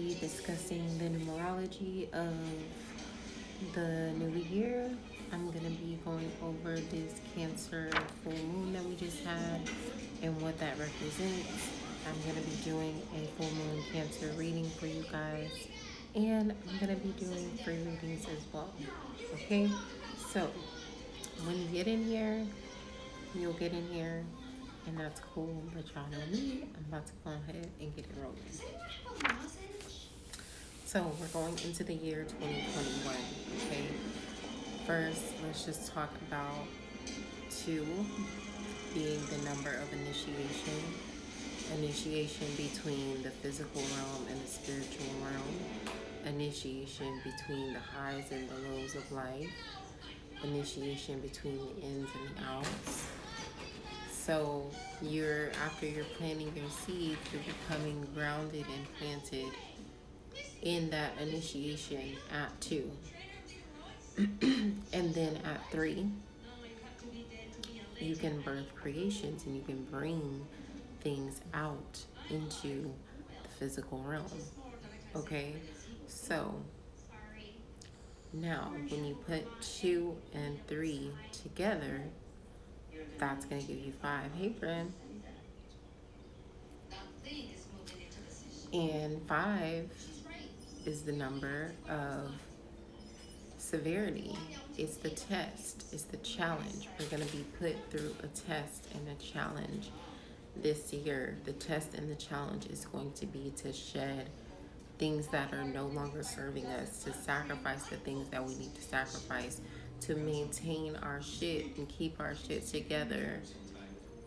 be discussing the numerology of the new year. I'm going to be going over this Cancer full moon that we just had and what that represents. I'm going to be doing a full moon Cancer reading for you guys, and I'm going to be doing free readings as well. Okay, so when you get in here, you'll get in here, and that's cool. But y'all know me, I'm about to go ahead and get it rolling. So we're going into the year 2021, okay? First, let's just talk about 2 being the number of initiation. Initiation between the physical realm and the spiritual realm. Initiation between the highs and the lows of life. Initiation between the ins and the outs. So after you're planting your seed, you're becoming grounded and planted in that initiation at 2. And then at 3, you can birth creations and you can bring things out into the physical realm. Okay? So now when you put 2 and 3 together, that's going to give you 5. Hey, friend. And 5 is the number of severity. It's the test. It's the challenge. We're going to be put through a test and a challenge this year. The test and the challenge is going to be to shed things that are no longer serving us, to sacrifice the things that we need to sacrifice, to maintain our shit and keep our shit together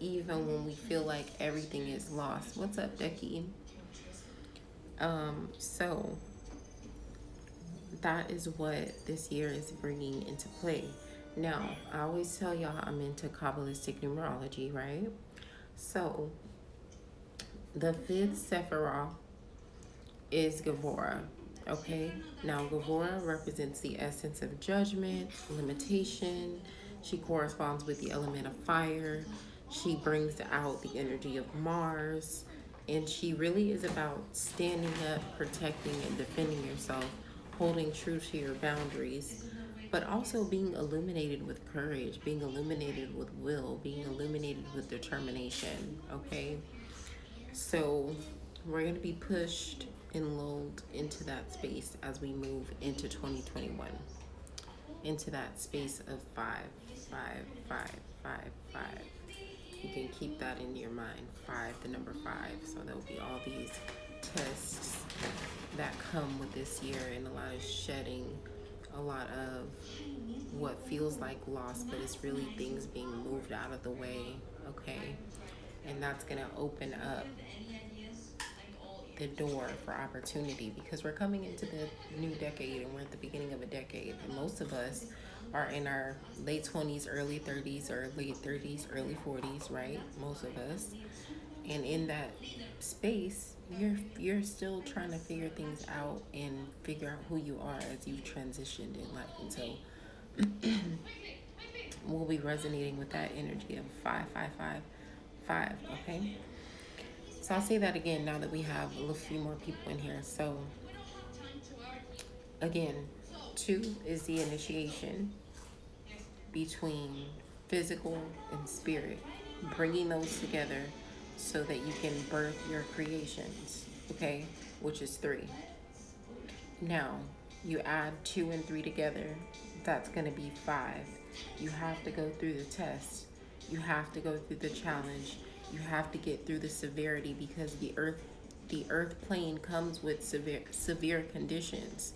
even when we feel like everything is lost. What's up, Becky? So that is what this year is bringing into play. Now, I always tell y'all I'm into Kabbalistic numerology, right? So the 5th Sephiroth is Gavora, okay? Now, Gavora represents the essence of judgment, limitation. She corresponds with the element of fire. She brings out the energy of Mars. And she really is about standing up, protecting, and defending yourself, holding true to your boundaries, but also being illuminated with courage, being illuminated with will, being illuminated with determination, okay? So we're going to be pushed and lulled into that space as we move into 2021, into that space of 5, 5, 5, 5, 5. You can keep that in your mind, 5, the number 5. So there'll be all these tests that come with this year, and a lot of shedding, a lot of what feels like loss, but it's really things being moved out of the way, okay? And that's going to open up the door for opportunity, because we're coming into the new decade and we're at the beginning of a decade, and most of us are in our late 20s, early 30s, or late 30s, early 40s, right? Most of us. And in that space, you're still trying to figure things out and figure out who you are as you've transitioned in life. And so we'll be resonating with that energy of 5, 5, 5, 5, okay? So I'll say that again now that we have a few more people in here. So again, 2 is the initiation between physical and spirit, bringing those together so that you can birth your creations, okay, which is 3. Now, you add 2 and 3 together, that's going to be 5. You have to go through the test. You have to go through the challenge. You have to get through the severity, because the earth plane comes with severe conditions.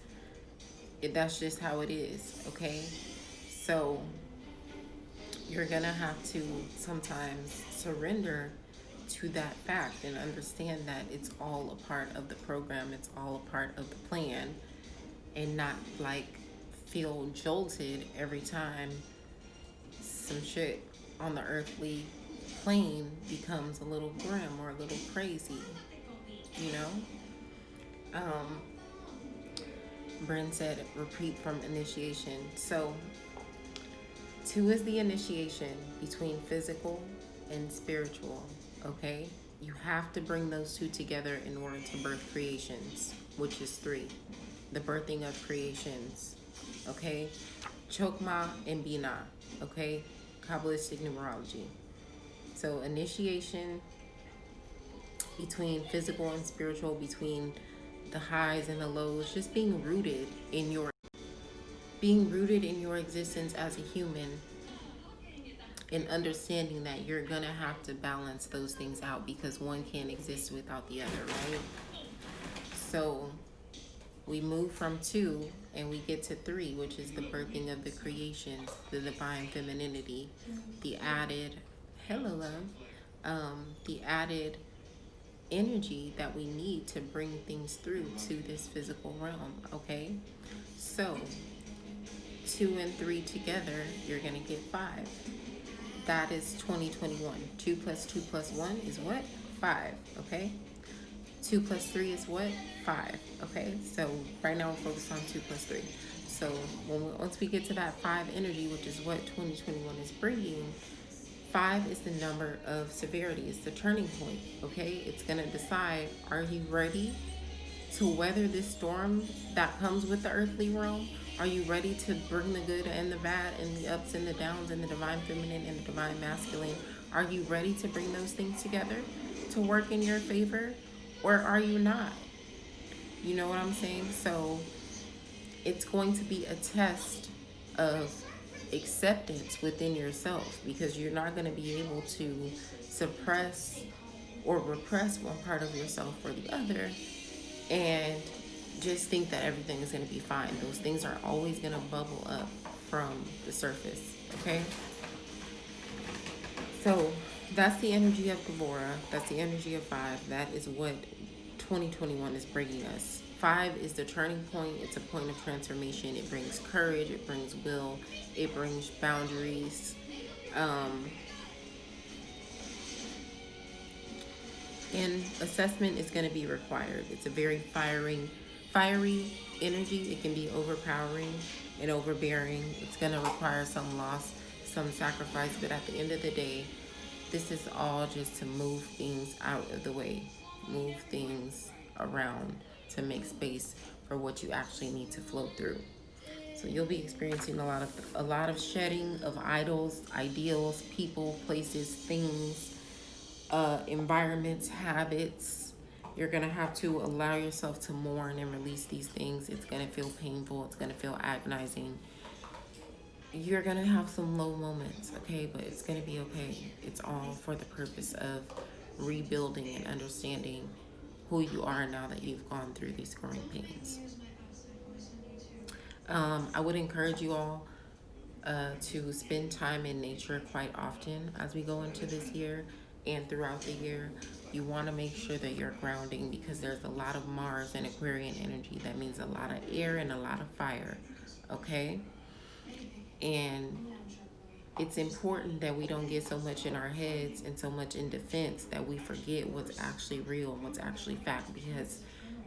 That's just how it is, okay? So you're gonna have to sometimes surrender to that fact and understand that it's all a part of the program, it's all a part of the plan, and not like feel jolted every time some shit on the earthly plane becomes a little grim or a little crazy, you know? Bryn said, repeat from initiation. So 2 is the initiation between physical and spiritual, okay? You have to bring those two together in order to birth creations, which is three. The birthing of creations. Okay? Chokma and Bina. Okay? Kabbalistic numerology. So initiation between physical and spiritual, between the highs and the lows, just being rooted in your existence as a human, and understanding that you're gonna have to balance those things out because one can't exist without the other, right? So we move from two and we get to three, which is the birthing of the creations, the divine femininity, the added, hello love, the added energy that we need to bring things through to this physical realm, okay? So two and three together, you're gonna get five. That is 2021. 2 plus 2 plus 1 is what? 5, okay? 2 plus 3 is what? 5, okay? So right now we're focused on 2 plus 3. So once we get to that 5 energy, which is what 2021 is bringing, 5 is the number of severity. It's the turning point, okay? It's going to decide, are you ready to weather this storm that comes with the earthly realm? Are you ready to bring the good and the bad and the ups and the downs and the divine feminine and the divine masculine? Are you ready to bring those things together to work in your favor? Or are you not? You know what I'm saying? So it's going to be a test of acceptance within yourself, because you're not going to be able to suppress or repress one part of yourself or the other and just think that everything is going to be fine. Those things are always going to bubble up from the surface, okay? So that's the energy of Gavora. That's the energy of 5. That is what 2021 is bringing us. 5 is the turning point. It's a point of transformation. It brings courage. It brings will. It brings boundaries. And assessment is going to be required. It's a very fiery energy. It can be overpowering and overbearing. It's going to require some loss, some sacrifice. But at the end of the day, this is all just to move things out of the way, move things around to make space for what you actually need to flow through. So you'll be experiencing a lot of shedding of idols, ideals, people, places, things, environments, habits. You're gonna have to allow yourself to mourn and release these things. It's gonna feel painful. It's gonna feel agonizing. You're gonna have some low moments, okay? But it's gonna be okay. It's all for the purpose of rebuilding and understanding who you are now that you've gone through these growing pains. I would encourage you all to spend time in nature quite often as we go into this year and throughout the year. You want to make sure that you're grounding, because there's a lot of Mars and Aquarian energy. That means a lot of air and a lot of fire, okay? And it's important that we don't get so much in our heads and so much in defense that we forget what's actually real and what's actually fact, because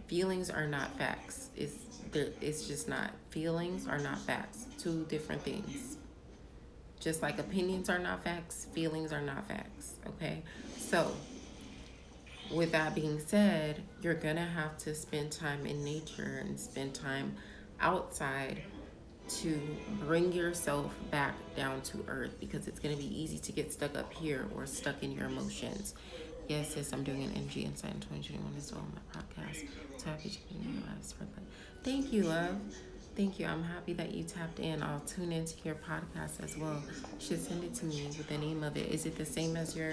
feelings are not facts. It's just not. Feelings are not facts. Two different things. Just like opinions are not facts, feelings are not facts, okay? So with that being said, you're gonna have to spend time in nature and spend time outside to bring yourself back down to earth, because it's going to be easy to get stuck up here or stuck in your emotions. Yes, I'm doing an energy insight in 2021 as well on my podcast. So happy to be in your lives for that. Thank you, love. Thank you. I'm happy that you tapped in. I'll tune into your podcast as well. You should send it to me with the name of it. Is it the same as your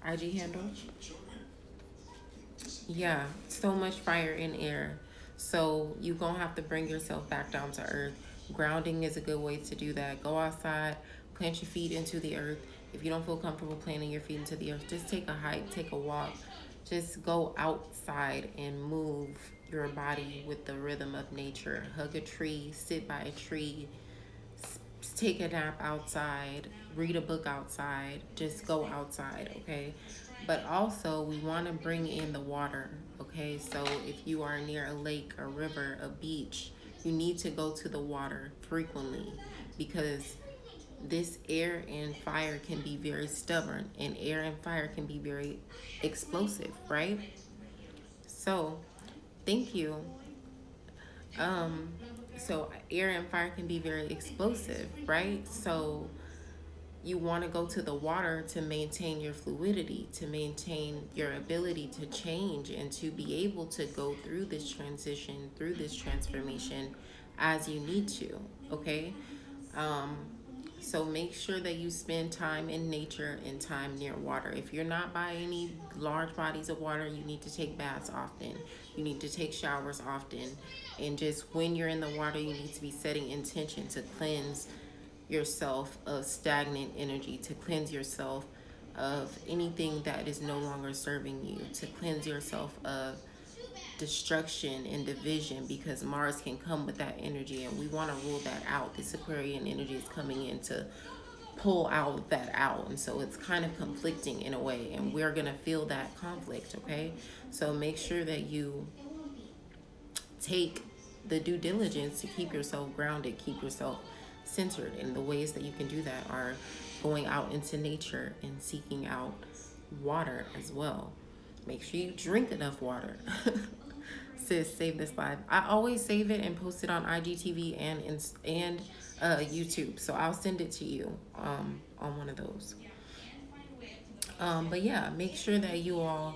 IG handle? Yeah, so much fire in air. So you're going to have to bring yourself back down to earth. Grounding is a good way to do that. Go outside, plant your feet into the earth. If you don't feel comfortable planting your feet into the earth, just take a hike, take a walk. Just go outside and move your body with the rhythm of nature. Hug a tree, sit by a tree, take a nap outside, read a book outside. Just go outside, okay? But also, we want to bring in the water, okay? So if you are near a lake, a river, a beach, you need to go to the water frequently, because this air and fire can be very stubborn, and air and fire can be very explosive, right? So, thank you. Um, so air and fire can be very explosive, right? So you want to go to the water to maintain your fluidity, to maintain your ability to change and to be able to go through this transition, through this transformation as you need to, okay? Um, so make sure that you spend time in nature and time near water. If you're not by any large bodies of water, you need to take baths often. You need to take showers often. And just when you're in the water, you need to be setting intention to cleanse yourself of stagnant energy, to cleanse yourself of anything that is no longer serving you, to cleanse yourself of destruction and division, because Mars can come with that energy and we want to rule that out. This Aquarian energy is coming in to pull out that out, and so it's kind of conflicting in a way, and we're going to feel that conflict, okay? So make sure that you take the due diligence to keep yourself grounded, keep yourself centered. And the ways that you can do that are going out into nature and seeking out water as well. Make sure you drink enough water. Sis, save this live. I always save it and post it on IGTV and YouTube. So I'll send it to you on one of those. But yeah, make sure that you all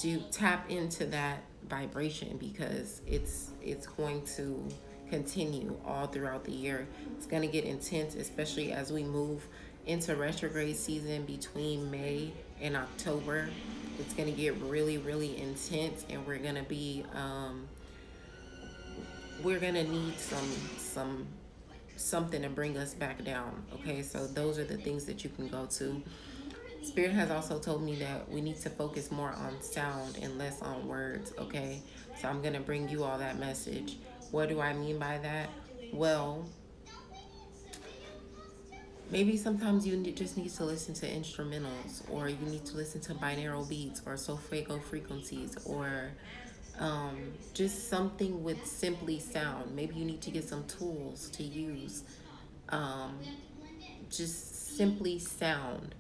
do tap into that vibration, because it's going to continue all throughout the year. It's going to get intense, especially as we move into retrograde season between May and October. It's going to get really, really intense, and we're going to be we're going to need something to bring us back down. Okay, so those are the things that you can go to. Spirit has also told me that we need to focus more on sound and less on words, okay? So I'm going to bring you all that message. What do I mean by that? Well, maybe sometimes you just need to listen to instrumentals, or you need to listen to binaural beats or solfeggio frequencies, or just something with simply sound. Maybe you need to get some tools to use. Um, just simply sound.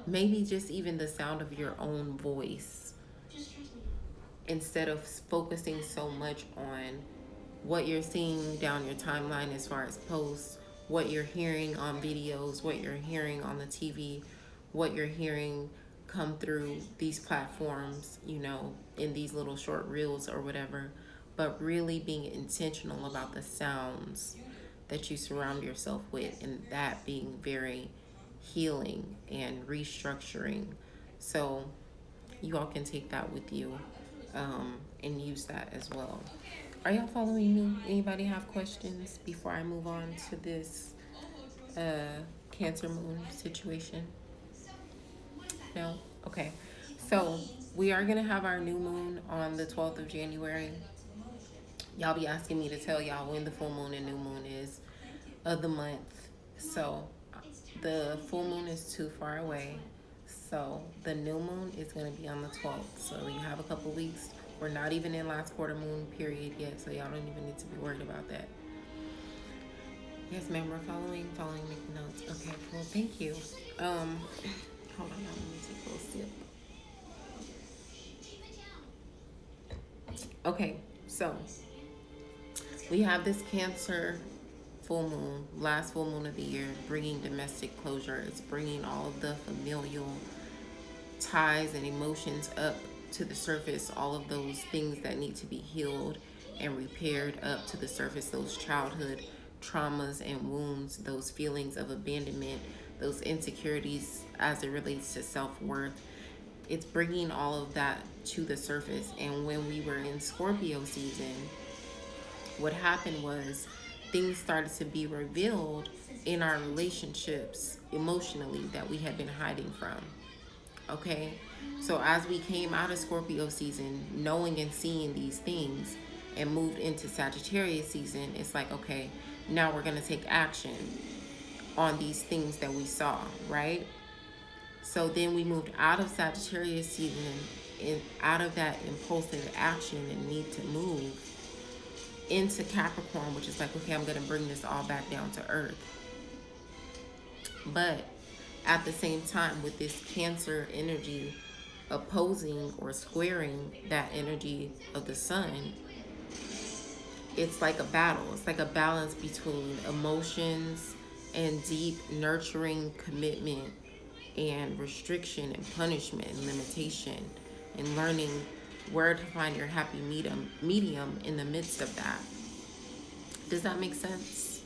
Maybe just even the sound of your own voice, instead of focusing so much on what you're seeing down your timeline as far as posts, what you're hearing on videos, what you're hearing on the TV, what you're hearing come through these platforms, in these little short reels or whatever, but really being intentional about the sounds that you surround yourself with, and that being very healing and restructuring. So you all can take that with you, and use that as well. Are y'all following me? Anybody have questions before I move on to this Cancer moon situation? No? Okay. So we are going to have our new moon on the 12th of January. Y'all be asking me to tell y'all when the full moon and new moon is of the month. So the full moon is too far away. So the new moon is going to be on the 12th. So you have a couple weeks. We're not even in last quarter moon period yet, so y'all don't even need to be worried about that. Yes, ma'am, we're following, making notes. Okay, cool, thank you. Hold on, let me take a little sip. Okay, so we have this Cancer full moon, last full moon of the year, bringing domestic closure. It's bringing all of the familial ties and emotions up to the surface, all of those things that need to be healed and repaired up to the surface, those childhood traumas and wounds, those feelings of abandonment, those insecurities as it relates to self-worth. It's bringing all of that to the surface. And when we were in Scorpio season, what happened was things started to be revealed in our relationships emotionally that we had been hiding from. Okay, so as we came out of Scorpio season, knowing and seeing these things, and moved into Sagittarius season, it's like, okay, now we're going to take action on these things that we saw, right? So then we moved out of Sagittarius season, and out of that impulsive action and need to move into Capricorn, which is like, okay, I'm going to bring this all back down to earth. But at the same time, with this Cancer energy opposing or squaring that energy of the sun, it's like a battle. It's like a balance between emotions and deep nurturing commitment and restriction and punishment and limitation, and learning where to find your happy medium in the midst of that. Does that make sense?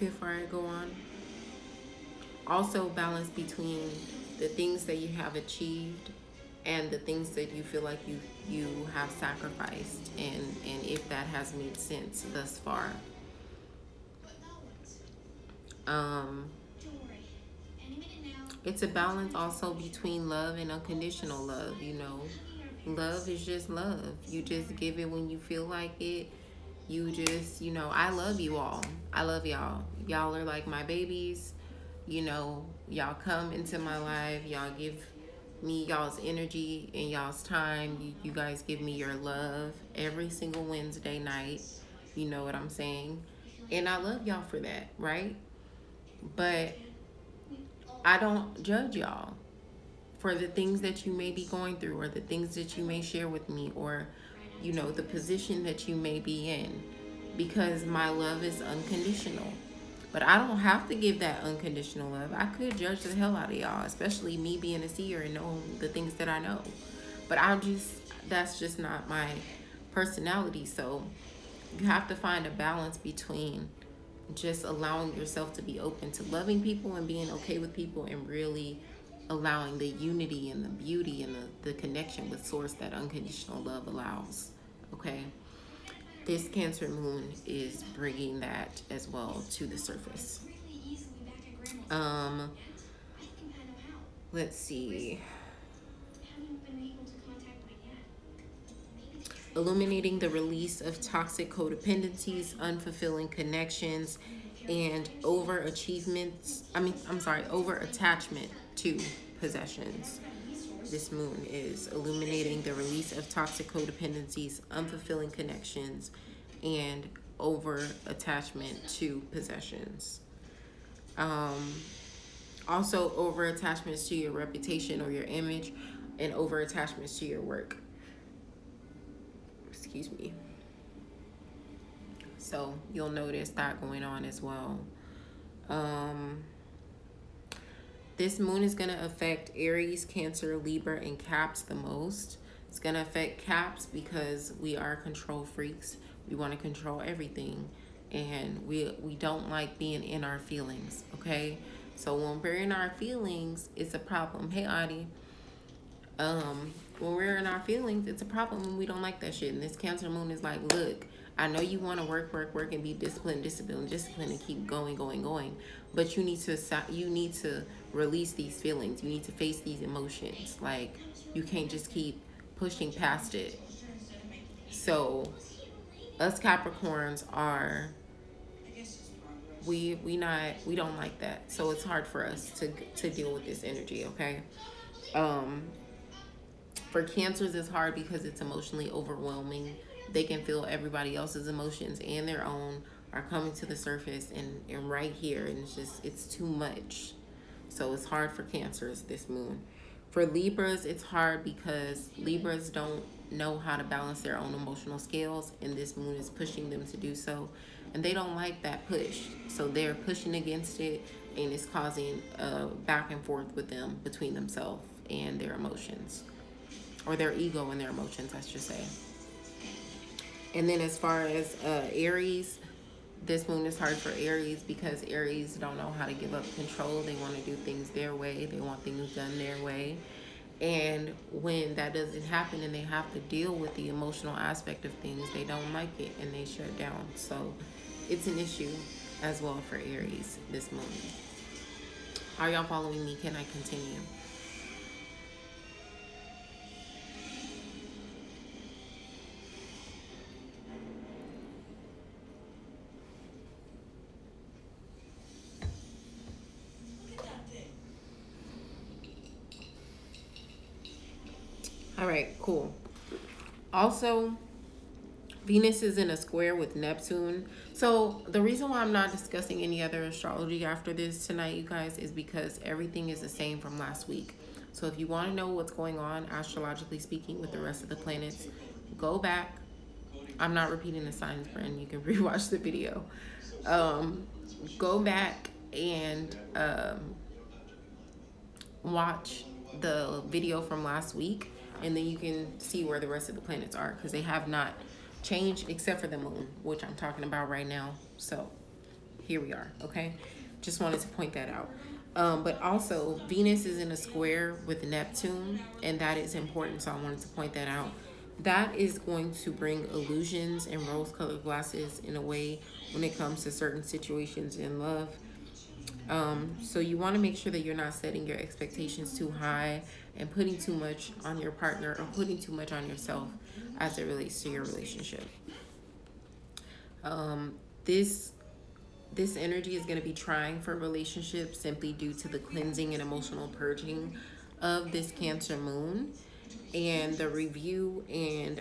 Before I go on, also balance between the things that you have achieved and the things that you feel like you have sacrificed, and if that has made sense thus far. um it's a balance also between love and unconditional love. Love is just love. You just give it when you feel like it. You just, I love you all. I love y'all. Y'all are like my babies. Y'all come into my life. Y'all give me y'all's energy and y'all's time. You guys give me your love every single Wednesday night. You know what I'm saying? And I love y'all for that, right? But I don't judge y'all for the things that you may be going through, or the things that you may share with me, or the position that you may be in, because my love is unconditional. But I don't have to give that unconditional love. I could judge the hell out of y'all, especially me being a seer and knowing the things that I know. But that's just not my personality. So you have to find a balance between just allowing yourself to be open to loving people and being okay with people, and really allowing the unity and the beauty and the connection with source that unconditional love allows. Okay, this Cancer moon is bringing that as well to the surface. um let's see. Illuminating the release of toxic codependencies, unfulfilling connections, and over attachment to possessions. This moon is illuminating the release of toxic codependencies, unfulfilling connections, and over attachment to possessions. Also, over attachments to your reputation or your image, and over attachments to your work. Excuse me. So you'll notice that going on as well. This moon is going to affect Aries, Cancer, Libra, and Caps the most. It's going to affect Caps because we are control freaks. We want to control everything. And we don't like being in our feelings, okay? So when we're in our feelings, it's a problem. Hey, Adi. When we're in our feelings, it's a problem when we don't like that shit. And this Cancer moon is like, look, I know you want to work, and be disciplined, and keep going. But you need to release these feelings. You need to face these emotions. Like, you can't just keep pushing past it. So, us Capricorns are we don't like that. So it's hard for us to deal with this energy. Okay. For Cancers, it's hard because it's emotionally overwhelming. They can feel everybody else's emotions and their own are coming to the surface and right here, and it's too much. So it's hard for Cancers this moon. For Libras, it's hard because Libras don't know how to balance their own emotional scales, and this moon is pushing them to do so. And they don't like that push. So they're pushing against it, and it's causing a back and forth with them, between themselves and their emotions. Or their ego and their emotions, I should say. And then as far as Aries, this moon is hard for Aries because Aries don't know how to give up control. They want to do things their way. They want things done their way. And when that doesn't happen and they have to deal with the emotional aspect of things, they don't like it and they shut down. So it's an issue as well for Aries this moon. Are y'all following me? Can I continue? All right, cool. Also, Venus is in a square with Neptune. So the reason why I'm not discussing any other astrology after this tonight, you guys, is because everything is the same from last week. So if you want to know what's going on astrologically speaking with the rest of the planets, go back. I'm not repeating the signs, Bren. You can rewatch the video. Um, Go back and watch the video from last week, and then you can see where the rest of the planets are, because they have not changed except for the moon, which I'm talking about right now. So here we are. Okay, just wanted to point that out. But also Venus is in a square with Neptune, and that is important, so I wanted to point that out. That is going to bring illusions and rose colored glasses in a way when it comes to certain situations in love. So you want to make sure that you're not setting your expectations too high and putting too much on your partner or putting too much on yourself as it relates to your relationship. Um, this this energy is going to be trying for relationships simply due to the cleansing and emotional purging of this Cancer moon and the review and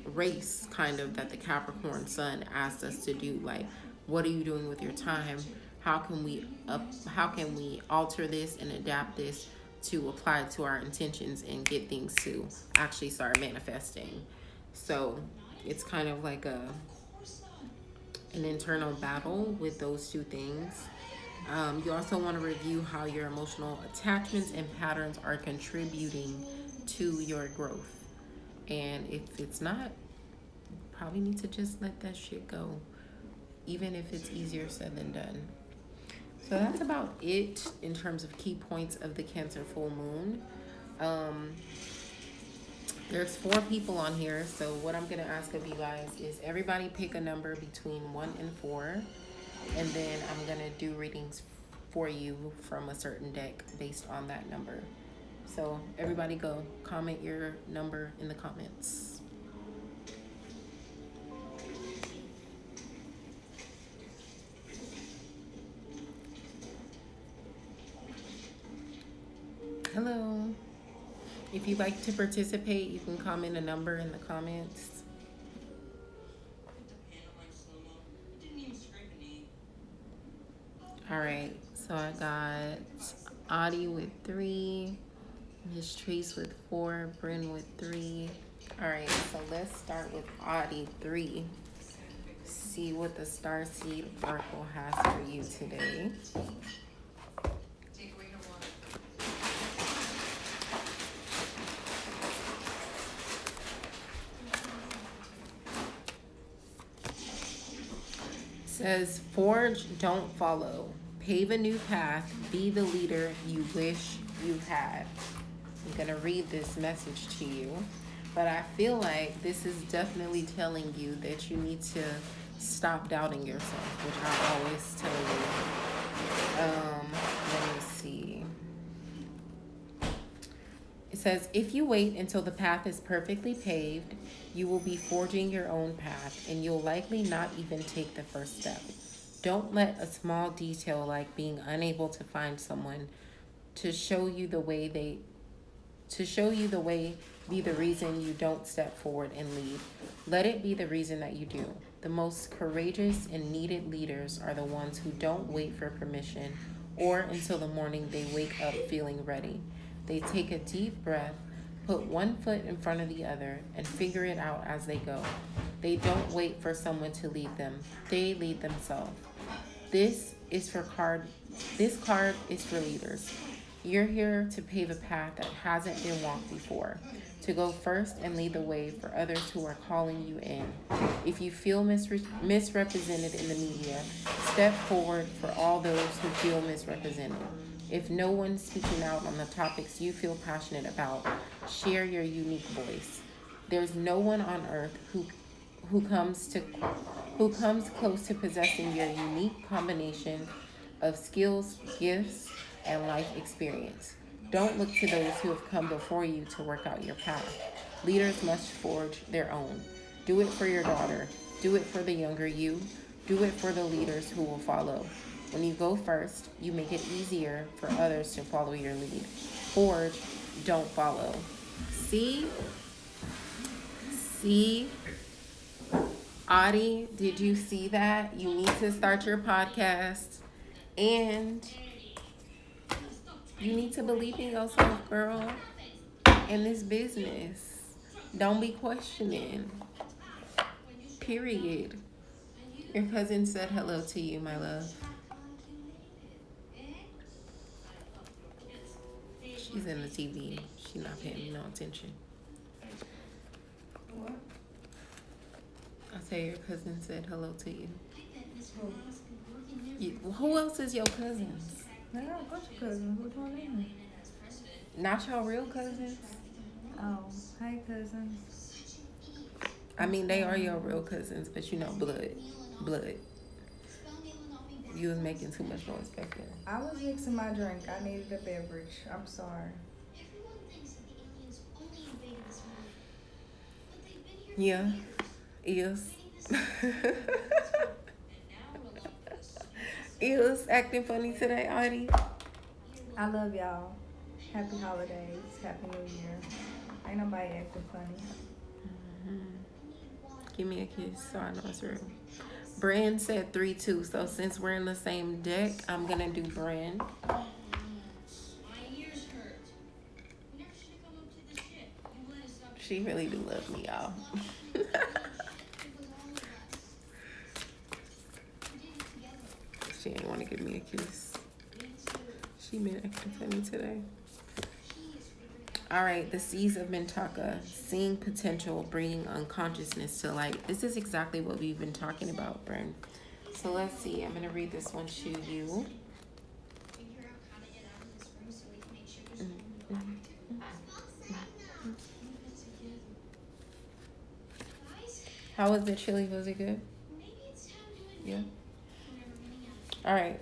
race kind of that the Capricorn sun asked us to do. Like, what are you doing with your time? How can we alter this and adapt this to apply it to our intentions and get things to actually start manifesting? So it's kind of like an internal battle with those two things. You also want to review how your emotional attachments and patterns are contributing to your growth. And if it's not, probably need to just let that shit go, even if it's easier said than done. So that's about it in terms of key points of the Cancer full moon. Um, there's 4 people on here, so what I'm going to ask of you guys is everybody pick a number between 1 and 4, and then I'm going to do readings for you from a certain deck based on that number. So everybody go comment your number in the comments. Hello. If you'd like to participate, you can comment a number in the comments. All right, so I got Audie with 3, Miss Trace with 4, Bryn with 3. All right, so let's start with Audie 3. See what the Starseed Oracle has for you today. Says, forge, don't follow. Pave a new path. Be the leader you wish you had. I'm going to read this message to you, but I feel like this is definitely telling you that you need to stop doubting yourself, which I always tell you. Let me see. It says, if you wait until the path is perfectly paved, you will be forging your own path, and you'll likely not even take the first step. Don't let a small detail like being unable to find someone to show you the way be the reason you don't step forward and lead. Let it be the reason that you do. The most courageous and needed leaders are the ones who don't wait for permission or until the morning they wake up feeling ready. They take a deep breath, put one foot in front of the other, and figure it out as they go. They don't wait for someone to lead them. They lead themselves. This card is for leaders. You're here to pave a path that hasn't been walked before, to go first and lead the way for others who are calling you in. If you feel misrepresented in the media, step forward for all those who feel misrepresented. If no one's speaking out on the topics you feel passionate about, share your unique voice. There's no one on earth who comes close to possessing your unique combination of skills, gifts, and life experience. Don't look to those who have come before you to work out your path. Leaders must forge their own. Do it for your daughter. Do it for the younger you. Do it for the leaders who will follow. When you go first, you make it easier for others to follow your lead. Forge, don't follow. See? Audie, did you see that? You need to start your podcast and you need to believe in yourself, girl, in this business. Don't be questioning. Period. Your cousin said hello to you, my love. She's in the TV. She's not paying me no attention. What? I say your cousin said hello to you. Who? Who else is your cousins? I got a bunch of cousins. Which one is it? Not your real cousins? Oh, hey cousins. I mean, they are your real cousins, but you know, blood. Blood. You was making too much noise back there. I was mixing my drink. I needed a beverage. I'm sorry. Yeah, is. Is acting funny today, Audie. I love y'all. Happy holidays. Happy New Year. Ain't nobody acting funny. Give me a kiss so I know it's real. Brand said 3-2, so since we're in the same deck, I'm gonna do Brand. She really do love me, y'all. She ain't want to give me a kiss. She been acting funny today. All right, the Seas of Mintaka, seeing potential, bringing unconsciousness to light. This is exactly what we've been talking about, Bryn. So let's see. I'm gonna read this one to you. How was the chili? Was it good? Yeah. All right.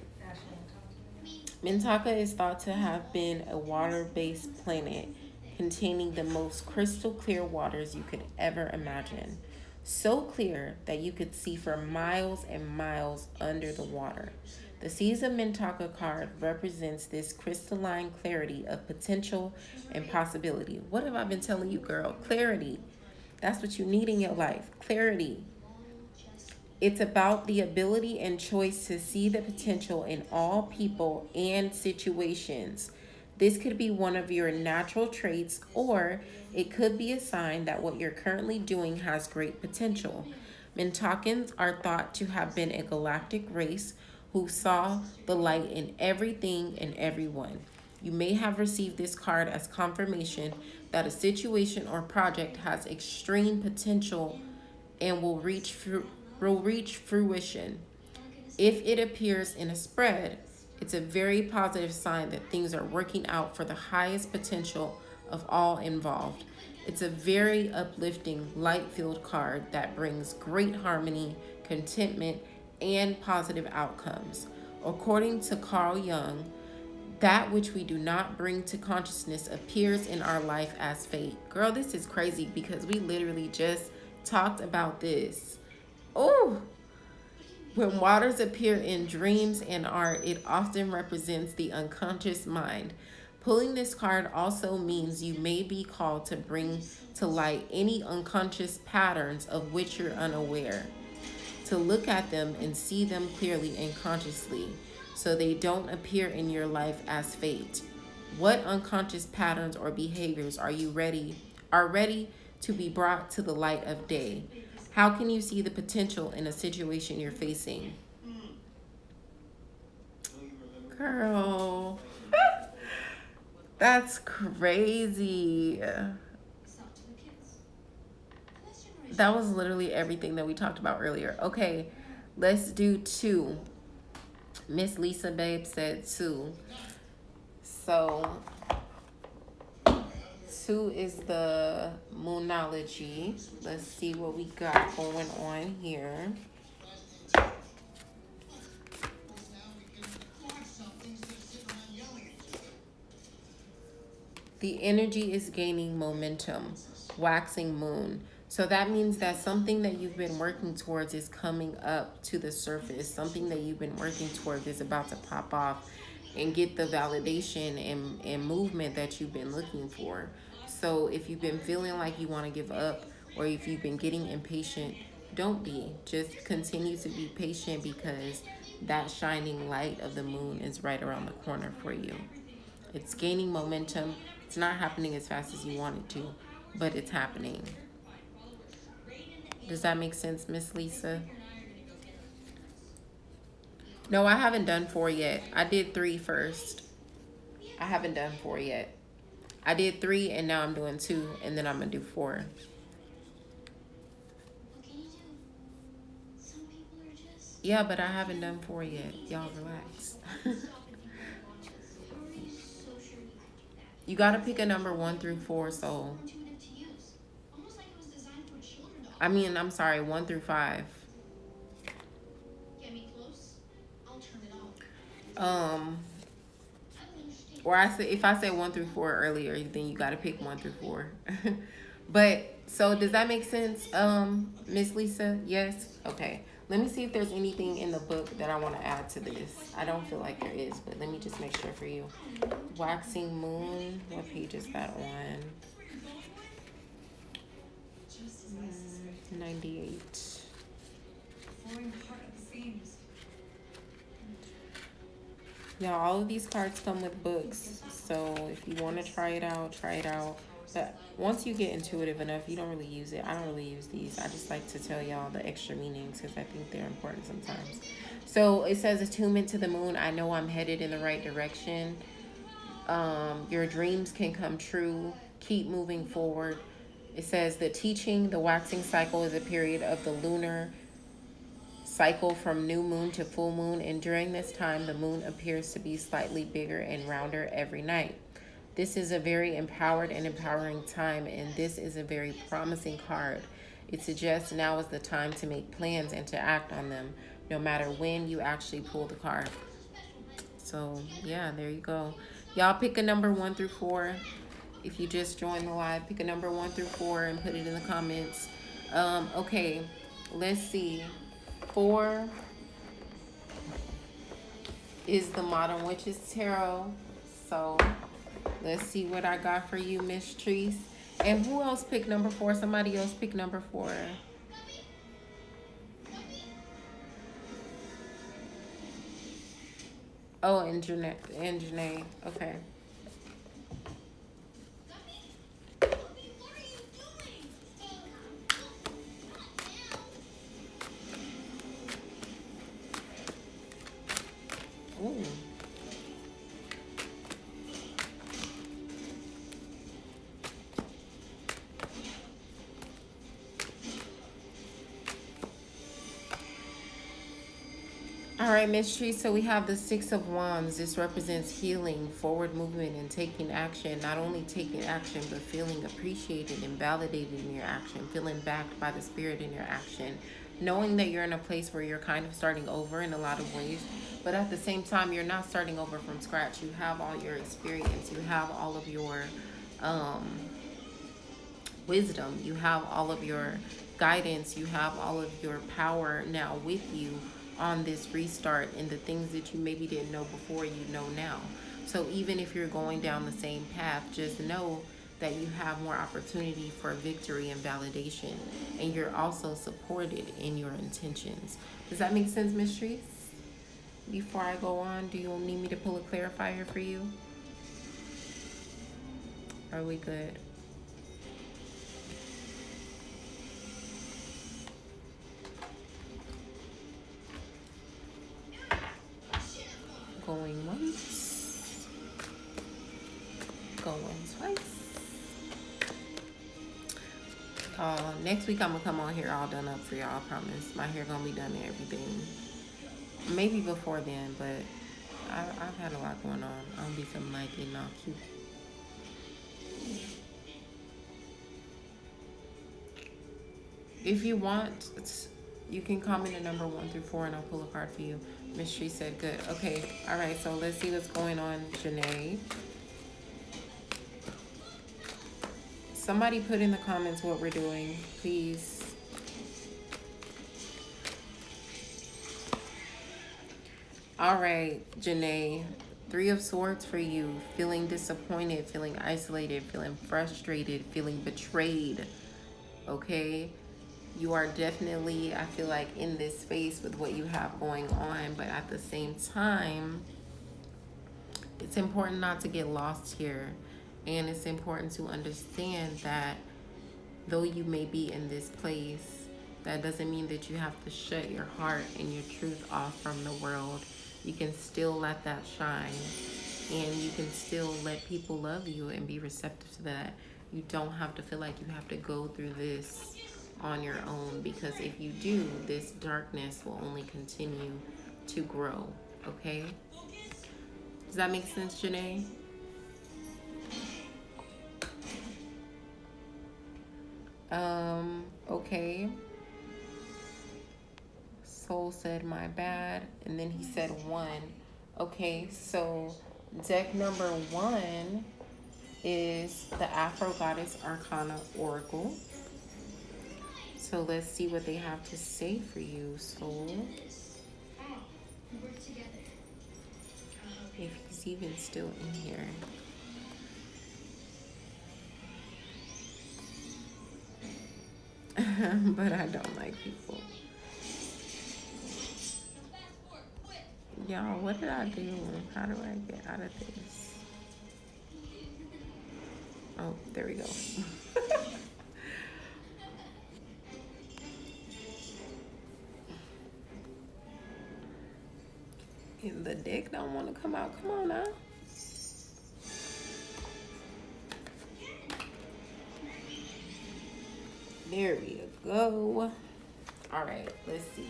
Mintaka is thought to have been a water-based planet containing the most crystal clear waters you could ever imagine. So clear that you could see for miles and miles under the water. The Seas of Mintaka card represents this crystalline clarity of potential and possibility. What have I been telling you, girl? Clarity. That's what you need in your life. Clarity. It's about the ability and choice to see the potential in all people and situations. This could be one of your natural traits, or it could be a sign that what you're currently doing has great potential. Mintakans are thought to have been a galactic race who saw the light in everything and everyone. You may have received this card as confirmation that a situation or project has extreme potential and will reach fruition. If it appears in a spread, it's a very positive sign that things are working out for the highest potential of all involved. It's a very uplifting, light-filled card that brings great harmony, contentment, and positive outcomes. According to Carl Jung, that which we do not bring to consciousness appears in our life as fate. Girl, this is crazy because we literally just talked about this. Oh, when waters appear in dreams and art, it often represents the unconscious mind. Pulling this card also means you may be called to bring to light any unconscious patterns of which you're unaware, to look at them and see them clearly and consciously so they don't appear in your life as fate. What unconscious patterns or behaviors are ready to be brought to the light of day? How can you see the potential in a situation you're facing? Girl, that's crazy. That was literally everything that we talked about earlier. Okay, let's do 2. Miss Lisa Babe said 2. So 2 is the Moonology. Let's see what we got going on here. The energy is gaining momentum, waxing moon. So that means that something that you've been working towards is coming up to the surface. Something that you've been working towards is about to pop off and get the validation and movement that you've been looking for. So if you've been feeling like you want to give up, or if you've been getting impatient, Don't be. Just continue to be patient because that shining light of the moon is right around the corner for you. It's gaining momentum. It's not happening as fast as you want it to, but it's happening. Does that make sense, Miss Lisa? No, I haven't done 4 yet. I did 3 first. I haven't done 4 yet. I did 3 and now I'm doing 2 and then I'm gonna do 4. Yeah, but I haven't done 4 yet. Y'all relax. You gotta pick a number 1 through 4, so I mean, I'm sorry, 1 through 5. Um, or I say if I said 1 through 4 earlier, then you gotta pick 1 through 4. But so does that make sense, Miss Lisa? Yes. Okay. Let me see if there's anything in the book that I want to add to this. I don't feel like there is, but let me just make sure for you. Waxing Moon. What page is that on? 98. Yeah, all of these cards come with books, so if you want to try it out, try it out. But once you get intuitive enough, you don't really use it. I don't really use these. I just like to tell y'all the extra meanings because I think they're important sometimes. So it says attunement to the moon. I know I'm headed in the right direction. Your dreams can come true. Keep moving forward. It says the teaching, the waxing cycle is a period of the lunar cycle from new moon to full moon, and during this time the moon appears to be slightly bigger and rounder every night. This is a very empowered and empowering time, and this is a very promising card. It suggests now is the time to make plans and to act on them, no matter when you actually pull the card. So yeah, there you go. Y'all pick a number 1 through 4. If you just joined the live, pick a number 1 through 4 and put it in the comments. Okay, let's see. 4 is the Modern Witches Tarot. So let's see what I got for you, Miss Treese. And who else picked number 4? Somebody else picked number 4. Oh, and Janae. Okay. Ooh. All right, Miss Tree, so we have the 6 of Wands. This represents healing, forward movement, and taking action. Not only taking action, but feeling appreciated and validated in your action, feeling backed by the spirit in your action, knowing that you're in a place where you're kind of starting over in a lot of ways, but at the same time, you're not starting over from scratch. You have all your experience. You have all of your wisdom. You have all of your guidance. You have all of your power now with you on this restart, and the things that you maybe didn't know before, you know now. So even if you're going down the same path, just know that you have more opportunity for victory and validation, and you're also supported in your intentions. Does that make sense, Miss Treese? Before I go on, do you need me to pull a clarifier for you? Are we good? Going once, going twice. Next week I'm gonna come on here all done up for y'all, I promise. My hair gonna be done and everything. Maybe before then, but I've had a lot going on. I'm gonna be feeling like getting all cute. If you want, you can comment a number 1 through 4 and I'll pull a card for you. Miss Tree said good. Okay, all right, so let's see what's going on, Janae. Somebody put in the comments what we're doing, please. All right, Janae. 3 of Swords for you. Feeling disappointed, feeling isolated, feeling frustrated, feeling betrayed. Okay? You are definitely, I feel like, in this space with what you have going on, but at the same time, it's important not to get lost here. And it's important to understand that though you may be in this place, that doesn't mean that you have to shut your heart and your truth off from the world. You can still let that shine, and you can still let people love you and be receptive to that. You don't have to feel like you have to go through this on your own, because if you do, this darkness will only continue to grow. Okay? Does that make sense, Janae? Okay. Soul said my bad, and then he said one. Okay, so deck number one is the Afro Goddess Arcana Oracle. So let's see what they have to say for you, Soul. If he's even still in here. But I don't like people. Y'all, what did I do? How do I get out of this? Oh, there we go. And the deck don't want to come out. Come on now. There we go. All right, let's see.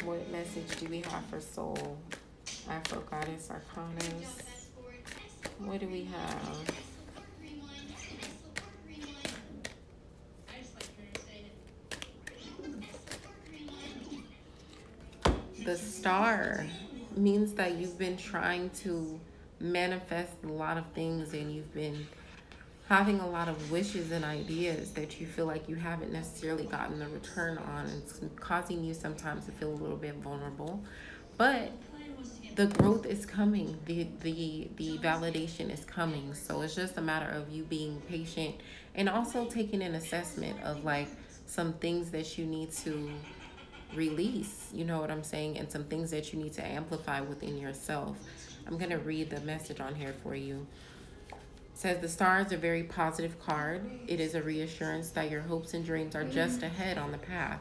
What message do we have for Soul? Afro Goddess Arcanas. What do we have? The Star means that you've been trying to manifest a lot of things, and you've been having a lot of wishes and ideas that you feel like you haven't necessarily gotten the return on. It's causing you sometimes to feel a little bit vulnerable, but the growth is coming. The validation is coming. So it's just a matter of you being patient and also taking an assessment of like some things that you need to release, you know what I'm saying, and some things that you need to amplify within yourself. I'm going to read the message on here for you. Says the star is a very positive card. It is a reassurance that your hopes and dreams are just ahead on the path.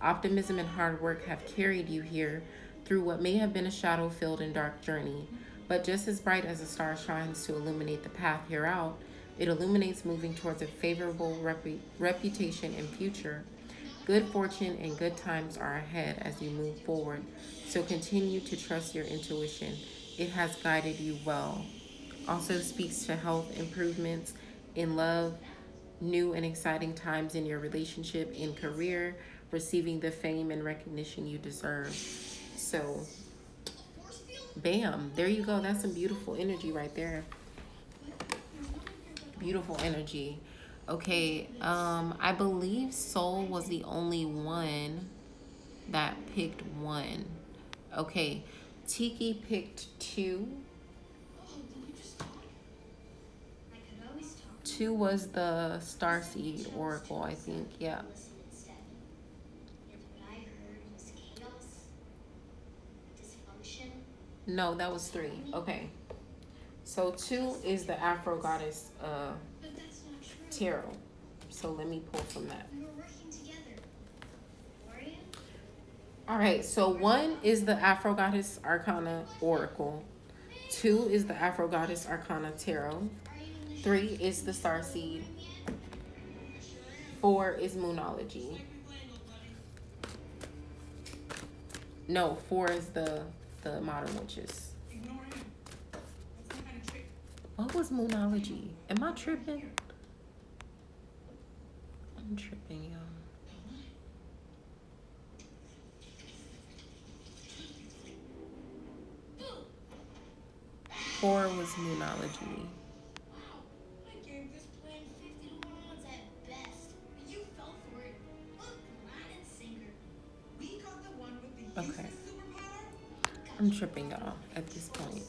Optimism and hard work have carried you here through what may have been a shadow-filled and dark journey. But just as bright as a star shines to illuminate the path hereout, it illuminates moving towards a favorable reputation and future. Good fortune and good times are ahead as you move forward, so continue to trust your intuition. It has guided you well. Also speaks to health improvements in love, new and exciting times in your relationship, in career, receiving the fame and recognition you deserve. So, bam, there you go. That's some beautiful energy right there. Beautiful energy. Okay, I believe Soul was the only one that picked one. Okay, Tiki picked two. Two was the Starseed Oracle, I think. Yeah. No, that was three. Okay. So two is the Afro Goddess Tarot. So let me pull from that. All right. So one is the Afro Goddess Arcana Oracle. Two is the Afro Goddess Arcana Tarot. Three is the Starseed. Four is Moonology. No, four is the Modern Witches. What was Moonology? Am I tripping? I'm tripping, y'all. Four was Moonology. Okay. I'm tripping, y'all, at this point.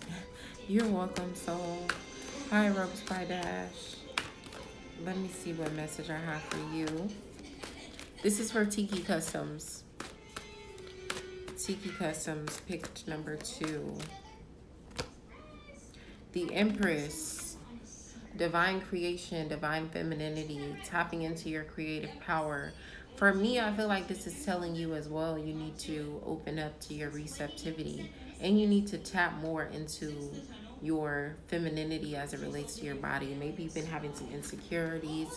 You're welcome, Soul. Hi, Ropes by Dash. Let me see what message I have for you. This is for Tiki Customs. Tiki Customs picked number 2. The Empress. Divine creation, divine femininity, tapping into your creative power. For me, I feel like this is telling you as well, you need to open up to your receptivity and you need to tap more into your femininity as it relates to your body. Maybe you've been having some insecurities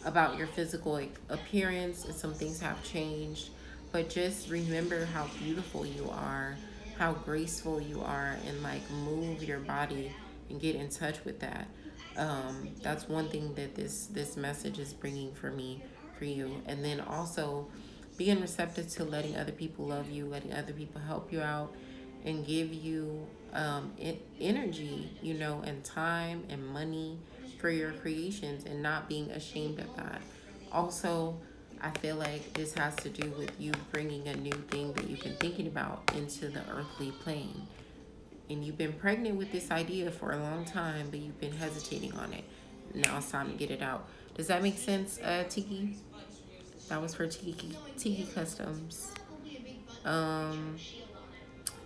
about your physical appearance and some things have changed, but just remember how beautiful you are, how graceful you are, and like move your body and get in touch with that. That's one thing that this message is bringing for me, for you. And then also being receptive to letting other people love you, letting other people help you out and give you energy, and time and money for your creations, and not being ashamed of that. Also, I feel like this has to do with you bringing a new thing that you've been thinking about into the earthly plane. And you've been pregnant with this idea for a long time, but you've been hesitating on it. Now it's time to get it out. Does that make sense, Tiki? That was for Tiki Customs. Um,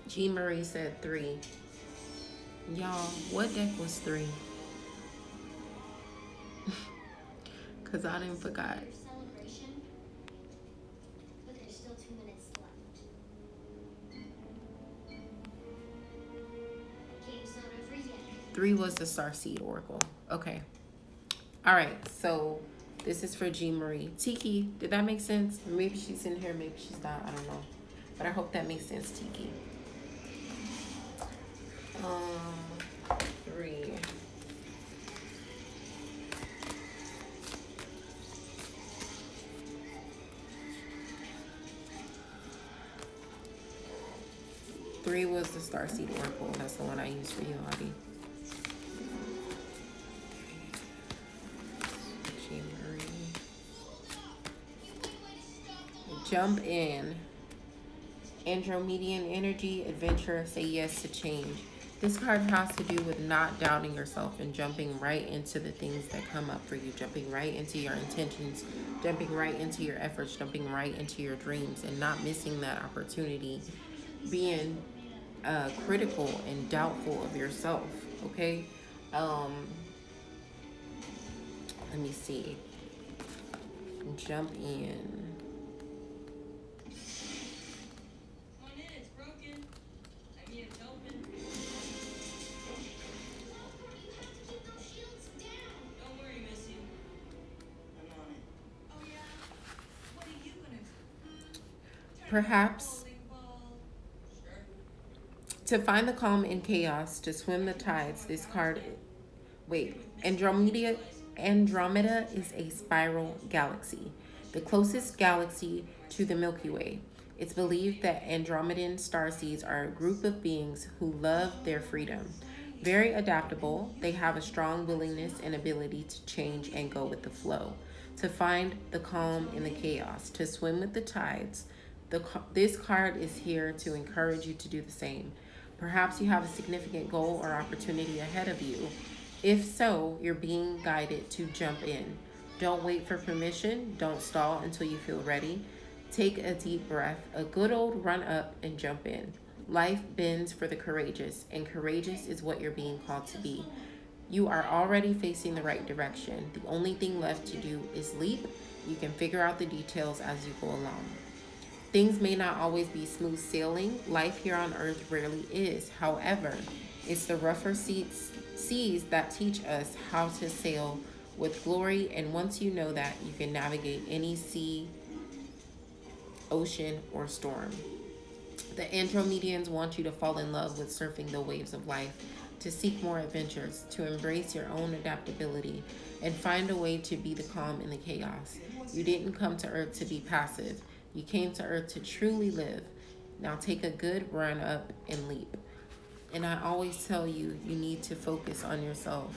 G. Murray said 3. Y'all, what deck was 3? Because I didn't forgot. 3 was the Starseed Oracle. Okay. All right. So this is for G. Marie. Tiki, did that make sense? Maybe she's in here. Maybe she's not. I don't know. But I hope that makes sense, Tiki. 3. 3 was the Starseed Oracle. That's the one I used for you, Audie. Jump in. Andromedian energy, adventure, say yes to change. This card has to do with not doubting yourself and jumping right into the things that come up for you, jumping right into your intentions, jumping right into your efforts, jumping right into your dreams, and not missing that opportunity, being critical and doubtful of yourself, okay? Let me see. Jump in. Perhaps to find the calm in chaos, to swim the tides, this card, Andromeda is a spiral galaxy, the closest galaxy to the Milky Way. It's believed that Andromedan starseeds are a group of beings who love their freedom. Very adaptable, they have a strong willingness and ability to change and go with the flow, to find the calm in the chaos, to swim with the tides. This card is here to encourage you to do the same. Perhaps you have a significant goal or opportunity ahead of you. If so, you're being guided to jump in. Don't wait for permission. Don't stall until you feel ready. Take a deep breath, a good old run up, and jump in. Life bends for the courageous, and courageous is what you're being called to be. You are already facing the right direction. The only thing left to do is leap. You can figure out the details as you go along. Things may not always be smooth sailing. Life here on earth rarely is. However, it's the rougher seas that teach us how to sail with glory. And once you know that, you can navigate any sea, ocean, or storm. The Andromedians want you to fall in love with surfing the waves of life, to seek more adventures, to embrace your own adaptability, and find a way to be the calm in the chaos. You didn't come to earth to be passive. You came to earth to truly live. Now take a good run up and leap. And I always tell you, you need to focus on yourself.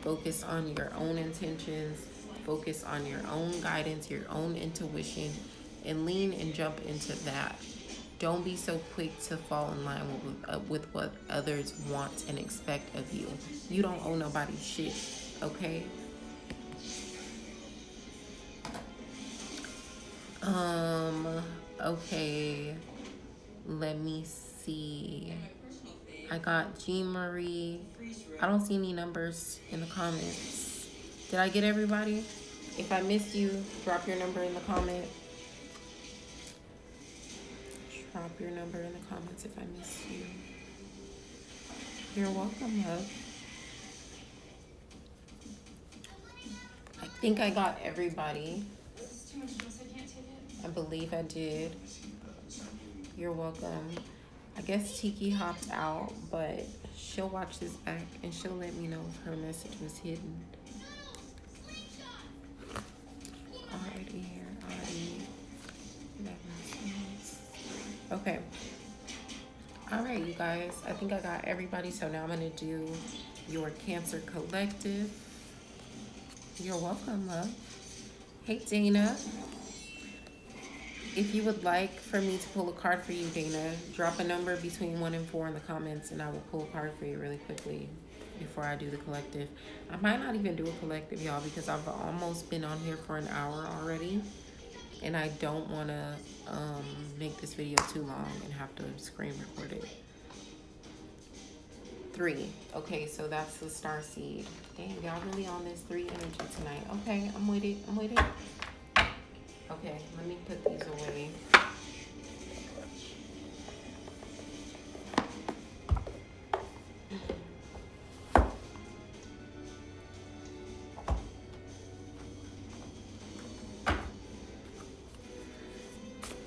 Focus on your own intentions. Focus on your own guidance, your own intuition, and lean and jump into that. Don't be so quick to fall in line with what others want and expect of you. You don't owe nobody shit, okay? Um, okay. Let me see. I got Jean Marie. I don't see any numbers in the comments. Did I get everybody? If I missed you, drop your number in the comment. Drop your number in the comments if I missed you. You're welcome, love. I think I got everybody. I believe I did. You're welcome. I guess Tiki hopped out, but she'll watch this back and she'll let me know if her message was hidden. Alrighty here, alrighty. Okay. Alright, you guys. I think I got everybody, so now I'm going to do your Cancer Collective. You're welcome, love. Hey, Dana. If you would like for me to pull a card for you, Dana, drop a number between 1 and 4 in the comments, and I will pull a card for you really quickly before I do the collective. I might not even do a collective, y'all, because I've almost been on here for an hour already, and I don't want to make this video too long and have to screen record it. 3. Okay, so that's the star seed. Dang, y'all really on this 3 energy tonight. Okay, I'm with it. I'm with it. Okay, let me put these away.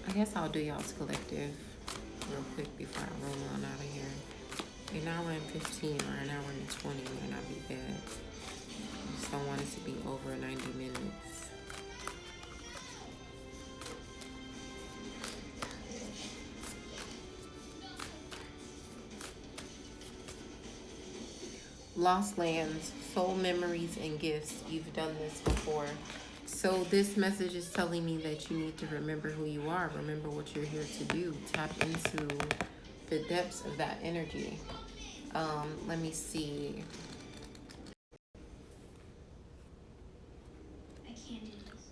I guess I'll do y'all's collective real quick before I roll on out of here. An hour and 15 or an hour and 20 might not be bad. I just don't want it to be over 90 minutes. Lost lands, soul memories, and gifts. You've done this before. So this message is telling me that you need to remember who you are. Remember what you're here to do. Tap into the depths of that energy. Let me see.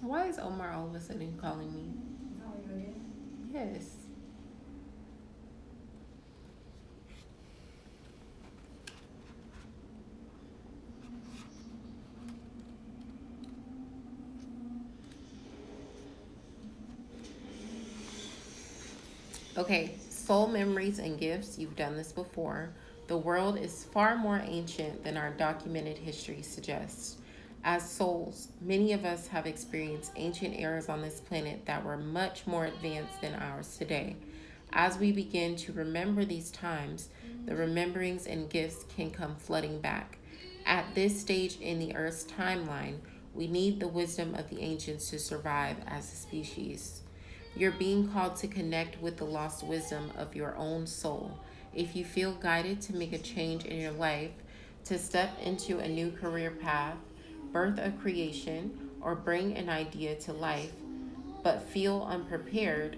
Why is Omar all of a sudden calling me? Yes. Okay, soul memories and gifts. You've done this before. The world is far more ancient than our documented history suggests. As souls, many of us have experienced ancient eras on this planet that were much more advanced than ours today. As we begin to remember these times, the rememberings and gifts can come flooding back. At this stage in the Earth's timeline, we need the wisdom of the ancients to survive as a species. You're being called to connect with the lost wisdom of your own soul. If you feel guided to make a change in your life, to step into a new career path, birth a creation, or bring an idea to life, but feel unprepared,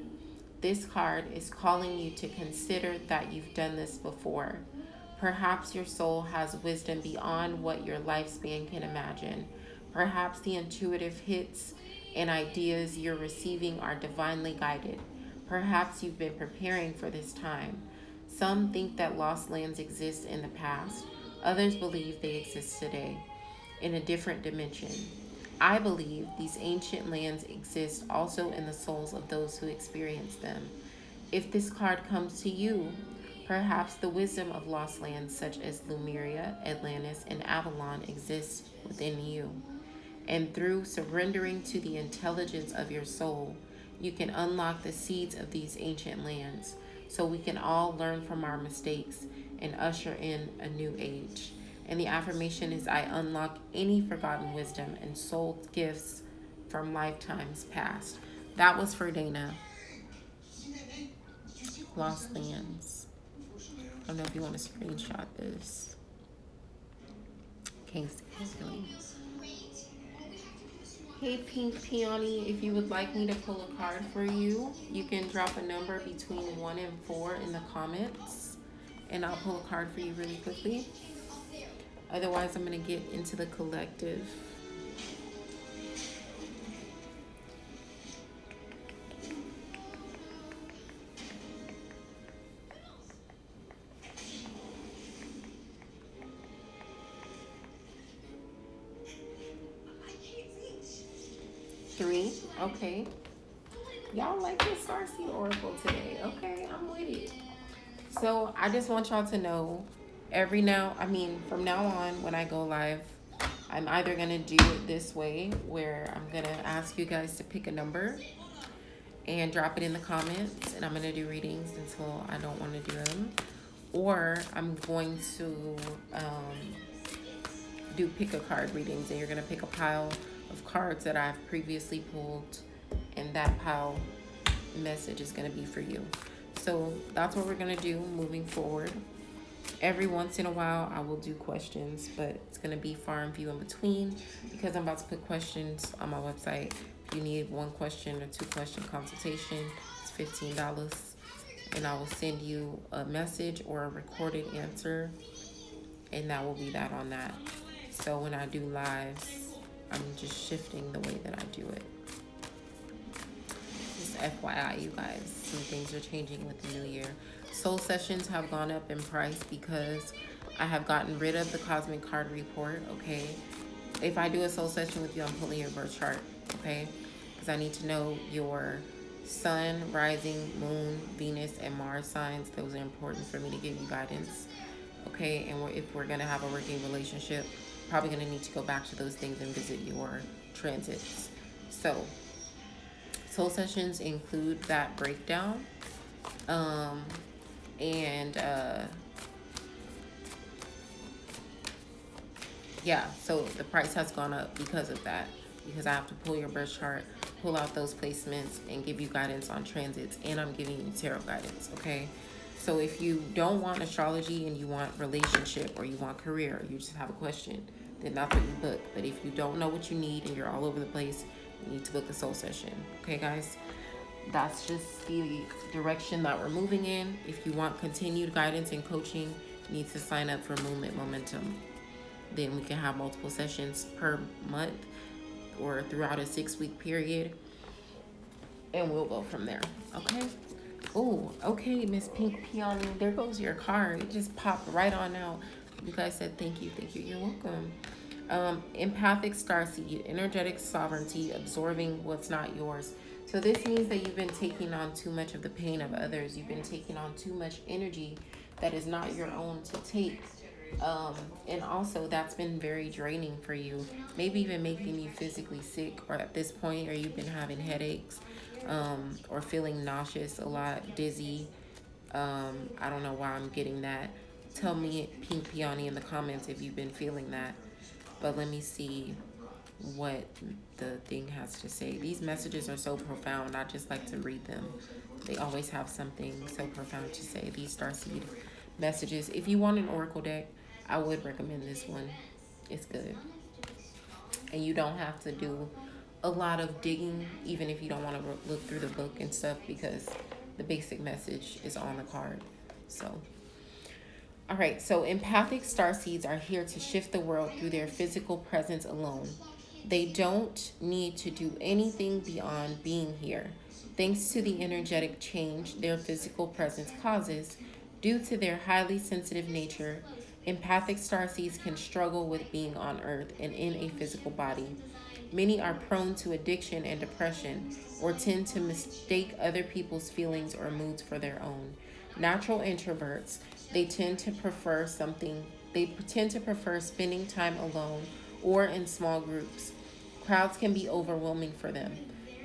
this card is calling you to consider that you've done this before. Perhaps your soul has wisdom beyond what your lifespan can imagine. Perhaps the intuitive hits and ideas you're receiving are divinely guided. Perhaps you've been preparing for this time. Some think that lost lands exist in the past. Others believe they exist today in a different dimension. I believe these ancient lands exist also in the souls of those who experience them. If this card comes to you, perhaps the wisdom of lost lands such as Lemuria, Atlantis, and Avalon exists within you. And through surrendering to the intelligence of your soul, you can unlock the seeds of these ancient lands so we can all learn from our mistakes and usher in a new age. And the affirmation is, I unlock any forgotten wisdom and soul gifts from lifetimes past. That was for Dana. Lost lands. I don't know if you want to screenshot this. Can't see. Hey, Pink Peony, if you would like me to pull a card for you, you can drop a number between 1 and 4 in the comments, and I'll pull a card for you really quickly. Otherwise, I'm going to get into the collective. 3. Okay. Y'all like this Starseed Oracle today. Okay, I'm with it. So I just want y'all to know from now on when I go live, I'm either going to do it this way where I'm going to ask you guys to pick a number and drop it in the comments, and I'm going to do readings until I don't want to do them. Or I'm going to do pick a card readings, and you're going to pick a pile of cards that I've previously pulled, and that pile message is going to be for you. So that's what we're going to do moving forward. Every once in a while, I will do questions, but it's going to be far and few in between because I'm about to put questions on my website. If you need 1 question or 2 question consultation, it's $15. And I will send you a message or a recorded answer, and that will be that on that. So when I do lives, I'm just shifting the way that I do it. Just FYI, you guys, some things are changing with the new year. Soul sessions have gone up in price because I have gotten rid of the cosmic card report, okay? If I do a soul session with you, I'm pulling your birth chart, okay? Because I need to know your sun, rising, moon, Venus, and Mars signs. Those are important for me to give you guidance, okay? And if we're going to have a working relationship, probably going to need to go back to those things and visit your transits. So soul sessions include that breakdown. Yeah, so the price has gone up because of that, because I have to pull your birth chart, pull out those placements, and give you guidance on transits, and I'm giving you tarot guidance, okay? So if you don't want astrology and you want relationship or you want career, or you just have a question, then that's what you book. But if you don't know what you need and you're all over the place, you need to book a soul session, okay, guys? That's just the direction that we're moving in. If you want continued guidance and coaching, you need to sign up for Movement Momentum. Then we can have multiple sessions per month or throughout a 6-week period, and we'll go from there, okay? Oh, okay, Miss Pink Peony, there goes your card. It just popped right on out. You guys said thank you, you're welcome. Empathic starseed, energetic sovereignty, absorbing what's not yours. So this means that you've been taking on too much of the pain of others. You've been taking on too much energy that is not your own to take. And also that's been very draining for you, maybe even making you physically sick, or at this point, or you've been having headaches, or feeling nauseous a lot, dizzy. I don't know why I'm getting that. Tell me, Pink Peony, in the comments if you've been feeling that. But let me see what the thing has to say. These messages are so profound. I just like to read them. They always have something so profound to say. These starseed messages. If you want an oracle deck, I would recommend this one. It's good. And you don't have to do a lot of digging, even if you don't want to look through the book and stuff, because the basic message is on the card. So, all right. So empathic starseeds are here to shift the world through their physical presence alone. They don't need to do anything beyond being here. Thanks to the energetic change their physical presence causes, due to their highly sensitive nature, empathic starseeds can struggle with being on Earth and in a physical body. Many are prone to addiction and depression, or tend to mistake other people's feelings or moods for their own. Natural introverts, they tend to prefer spending time alone or in small groups. Crowds can be overwhelming for them.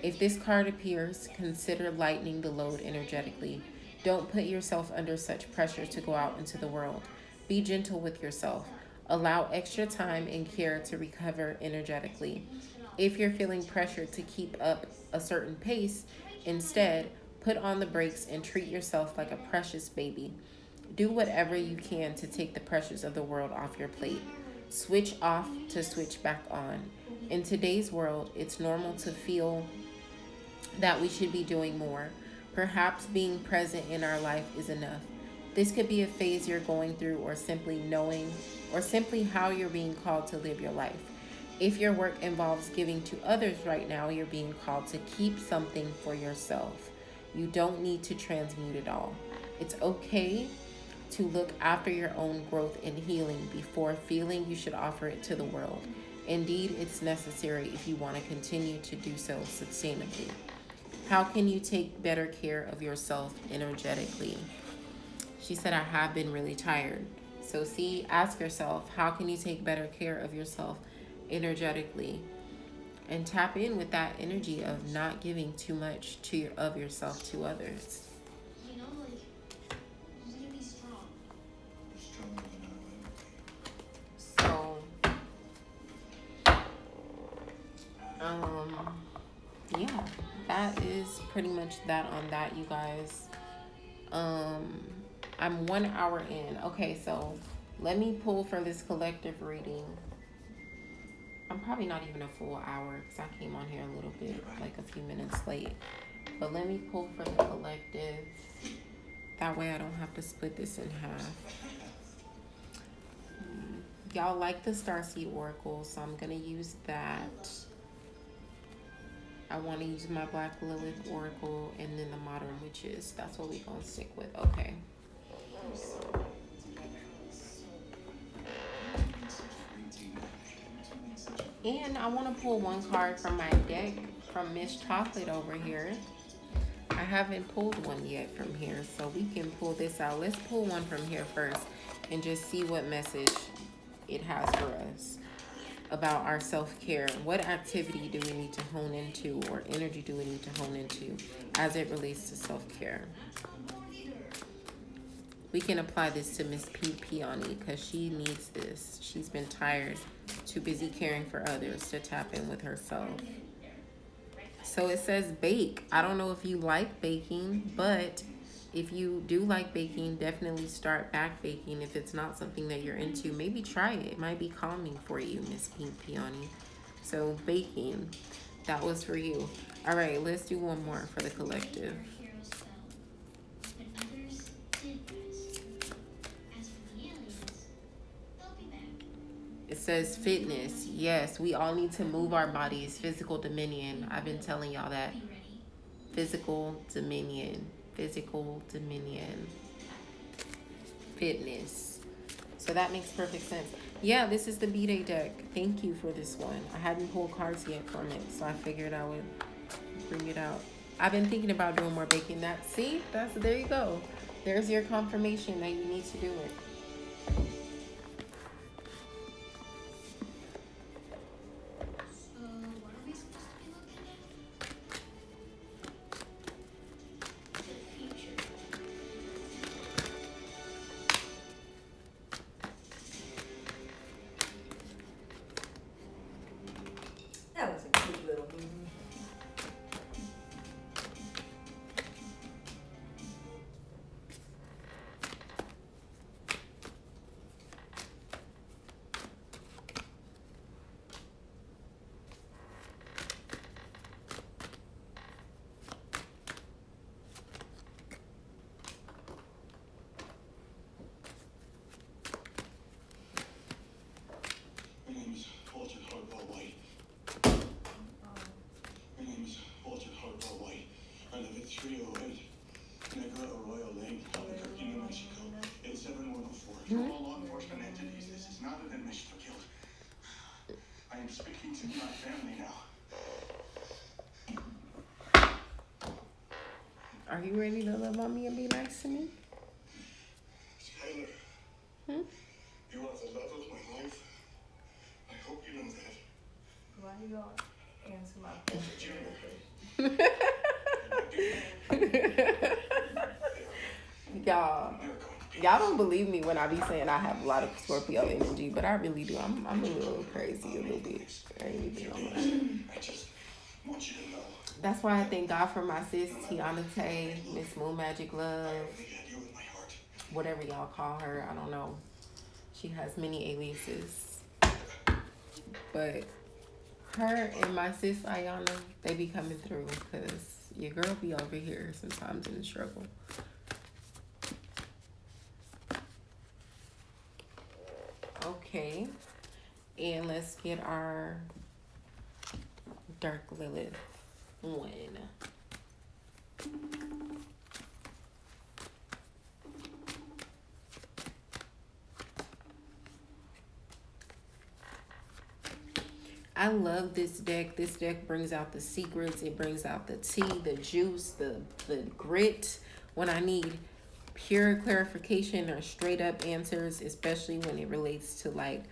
If this card appears, consider lightening the load energetically. Don't put yourself under such pressure to go out into the world. Be gentle with yourself. Allow extra time and care to recover energetically. If you're feeling pressured to keep up a certain pace, instead, put on the brakes and treat yourself like a precious baby. Do whatever you can to take the pressures of the world off your plate. Switch off to switch back on. In today's world, it's normal to feel that we should be doing more. Perhaps being present in our life is enough. This could be a phase you're going through, or simply how you're being called to live your life. If your work involves giving to others right now, you're being called to keep something for yourself. You don't need to transmute it all. It's okay to look after your own growth and healing before feeling you should offer it to the world. Indeed, it's necessary if you want to continue to do so sustainably. How can you take better care of yourself energetically? She said, I have been really tired. So, see, ask yourself, how can you take better care of yourself energetically? And tap in with that energy of not giving too much of yourself to others. So, um, yeah, that is pretty much that on that, you guys. Um, I'm 1 hour in. Okay, so let me pull for this collective reading. I'm probably not even a full hour because I came on here a little bit, like a few minutes late. But let me pull for the collective. That way I don't have to split this in half. Y'all like the Starseed Oracle, so I'm going to use that. I want to use my Black Lilith Oracle and then the Modern Witches. That's what we're going to stick with. Okay. And I want to pull one card from my deck from Miss Chocolate over here. I haven't pulled one yet from here, so we can pull this out. Let's pull one from here first and just see what message it has for us about our self-care. What activity do we need to hone into, or energy do we need to hone into as it relates to self-care? We can apply this to Miss Peony because she needs this. She's been tired, too busy caring for others to tap in with herself. So it says bake. I don't know if you like baking, but if you do like baking, definitely start back baking. If it's not something that you're into, maybe try it. It might be calming for you, Miss Peony. So baking, that was for you. All right, let's do one more for the collective. It says fitness. Yes, we all need to move our bodies. Physical dominion. I've been telling y'all that. Physical dominion. Physical dominion. Fitness. So that makes perfect sense. Yeah, this is the B-Day deck. Thank you for this one. I hadn't pulled cards yet from it, so I figured I would bring it out. I've been thinking about doing more baking. There you go. There's your confirmation that you need to do it. That was a cute little movie. Law enforcement entities, this is not an admission for guilt. I am speaking to my family now. Are you ready to love on me and be nice to me? Skylar, you are the love of my life. I hope you know that. Why you gonna answer my question? Y'all don't believe me when I be saying I have a lot of Scorpio energy, but I really do. I'm a little crazy, a little bit. I ain't even gonna lie. I just want you to know. That's why I thank God for my sis, Tiana Tay, Miss Moon Magic Love, whatever y'all call her. I don't know. She has many aliases. But her and my sis, Ayana, they be coming through because your girl be over here sometimes in the struggle. Okay. And let's get our Dark Lilith one. I love this deck. This deck brings out the secrets. It brings out the tea, the juice, the grit. When I need pure clarification or straight up answers, especially when it relates to like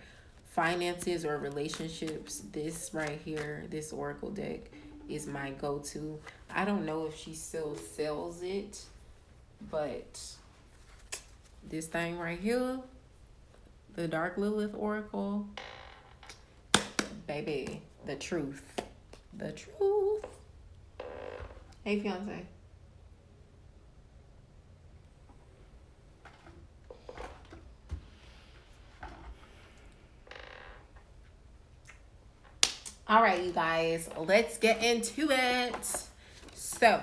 finances or relationships, this right here, this oracle deck is my go-to. I don't know if she still sells it, but this thing right here, the Dark Lilith Oracle, baby, the truth. The truth. Hey, fiance. All right, you guys, let's get into it. So,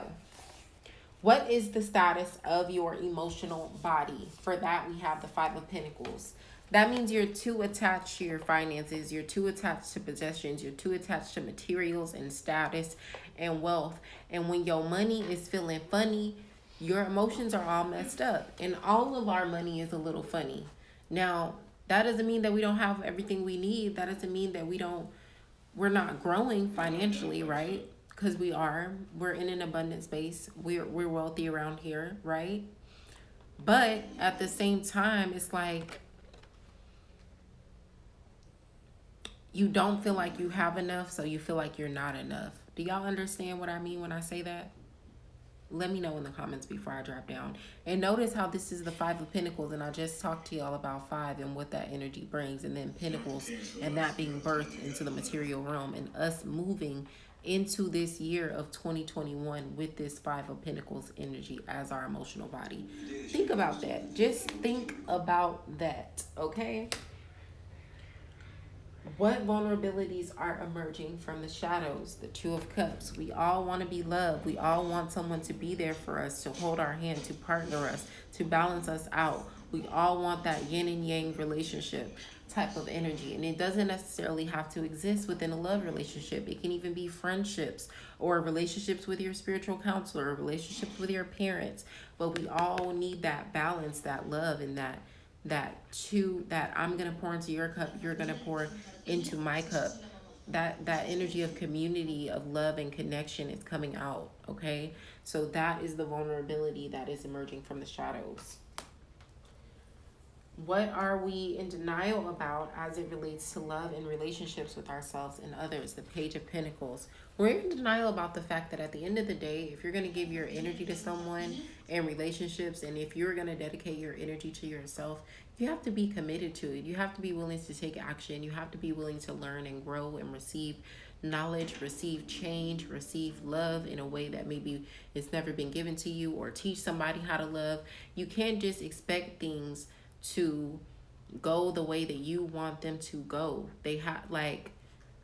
what is the status of your emotional body? For that, we have the Five of Pentacles. That means you're too attached to your finances. You're too attached to possessions. You're too attached to materials and status and wealth. And when your money is feeling funny, your emotions are all messed up. And all of our money is a little funny. Now, that doesn't mean that we don't have everything we need. That doesn't mean that we're not growing financially, right? Because we're in an abundant space. We're wealthy around here, right? But at the same time, it's like you don't feel like you have enough, so you feel like you're not enough. Do y'all understand what I mean when I say that? Let me know in the comments before I drop down. And notice how this is the Five of Pentacles, and I just talked to y'all about five and what that energy brings, and then Pentacles and that being birthed into the material realm, and us moving into this year of 2021 with this Five of Pentacles energy as our emotional body. Think about that. Just think about that, okay? What vulnerabilities are emerging from the shadows? The Two of Cups. We all want to be loved. We all want someone to be there for us, to hold our hand, to partner us, to balance us out. We all want that yin and yang relationship type of energy. And it doesn't necessarily have to exist within a love relationship. It can even be friendships or relationships with your spiritual counselor, or relationships with your parents. But we all need that balance, that love, and that I'm gonna pour into your cup, you're gonna pour into my cup. That energy of community, of love and connection is coming out, okay? So that is the vulnerability that is emerging from the shadows. What are we in denial about as it relates to love and relationships with ourselves and others? The Page of Pentacles. We're in denial about the fact that at the end of the day, if you're going to give your energy to someone in relationships, and if you're going to dedicate your energy to yourself, you have to be committed to it. You have to be willing to take action. You have to be willing to learn and grow and receive knowledge, receive change, receive love in a way that maybe it's never been given to you, or teach somebody how to love. You can't just expect things to go the way that you want them to go.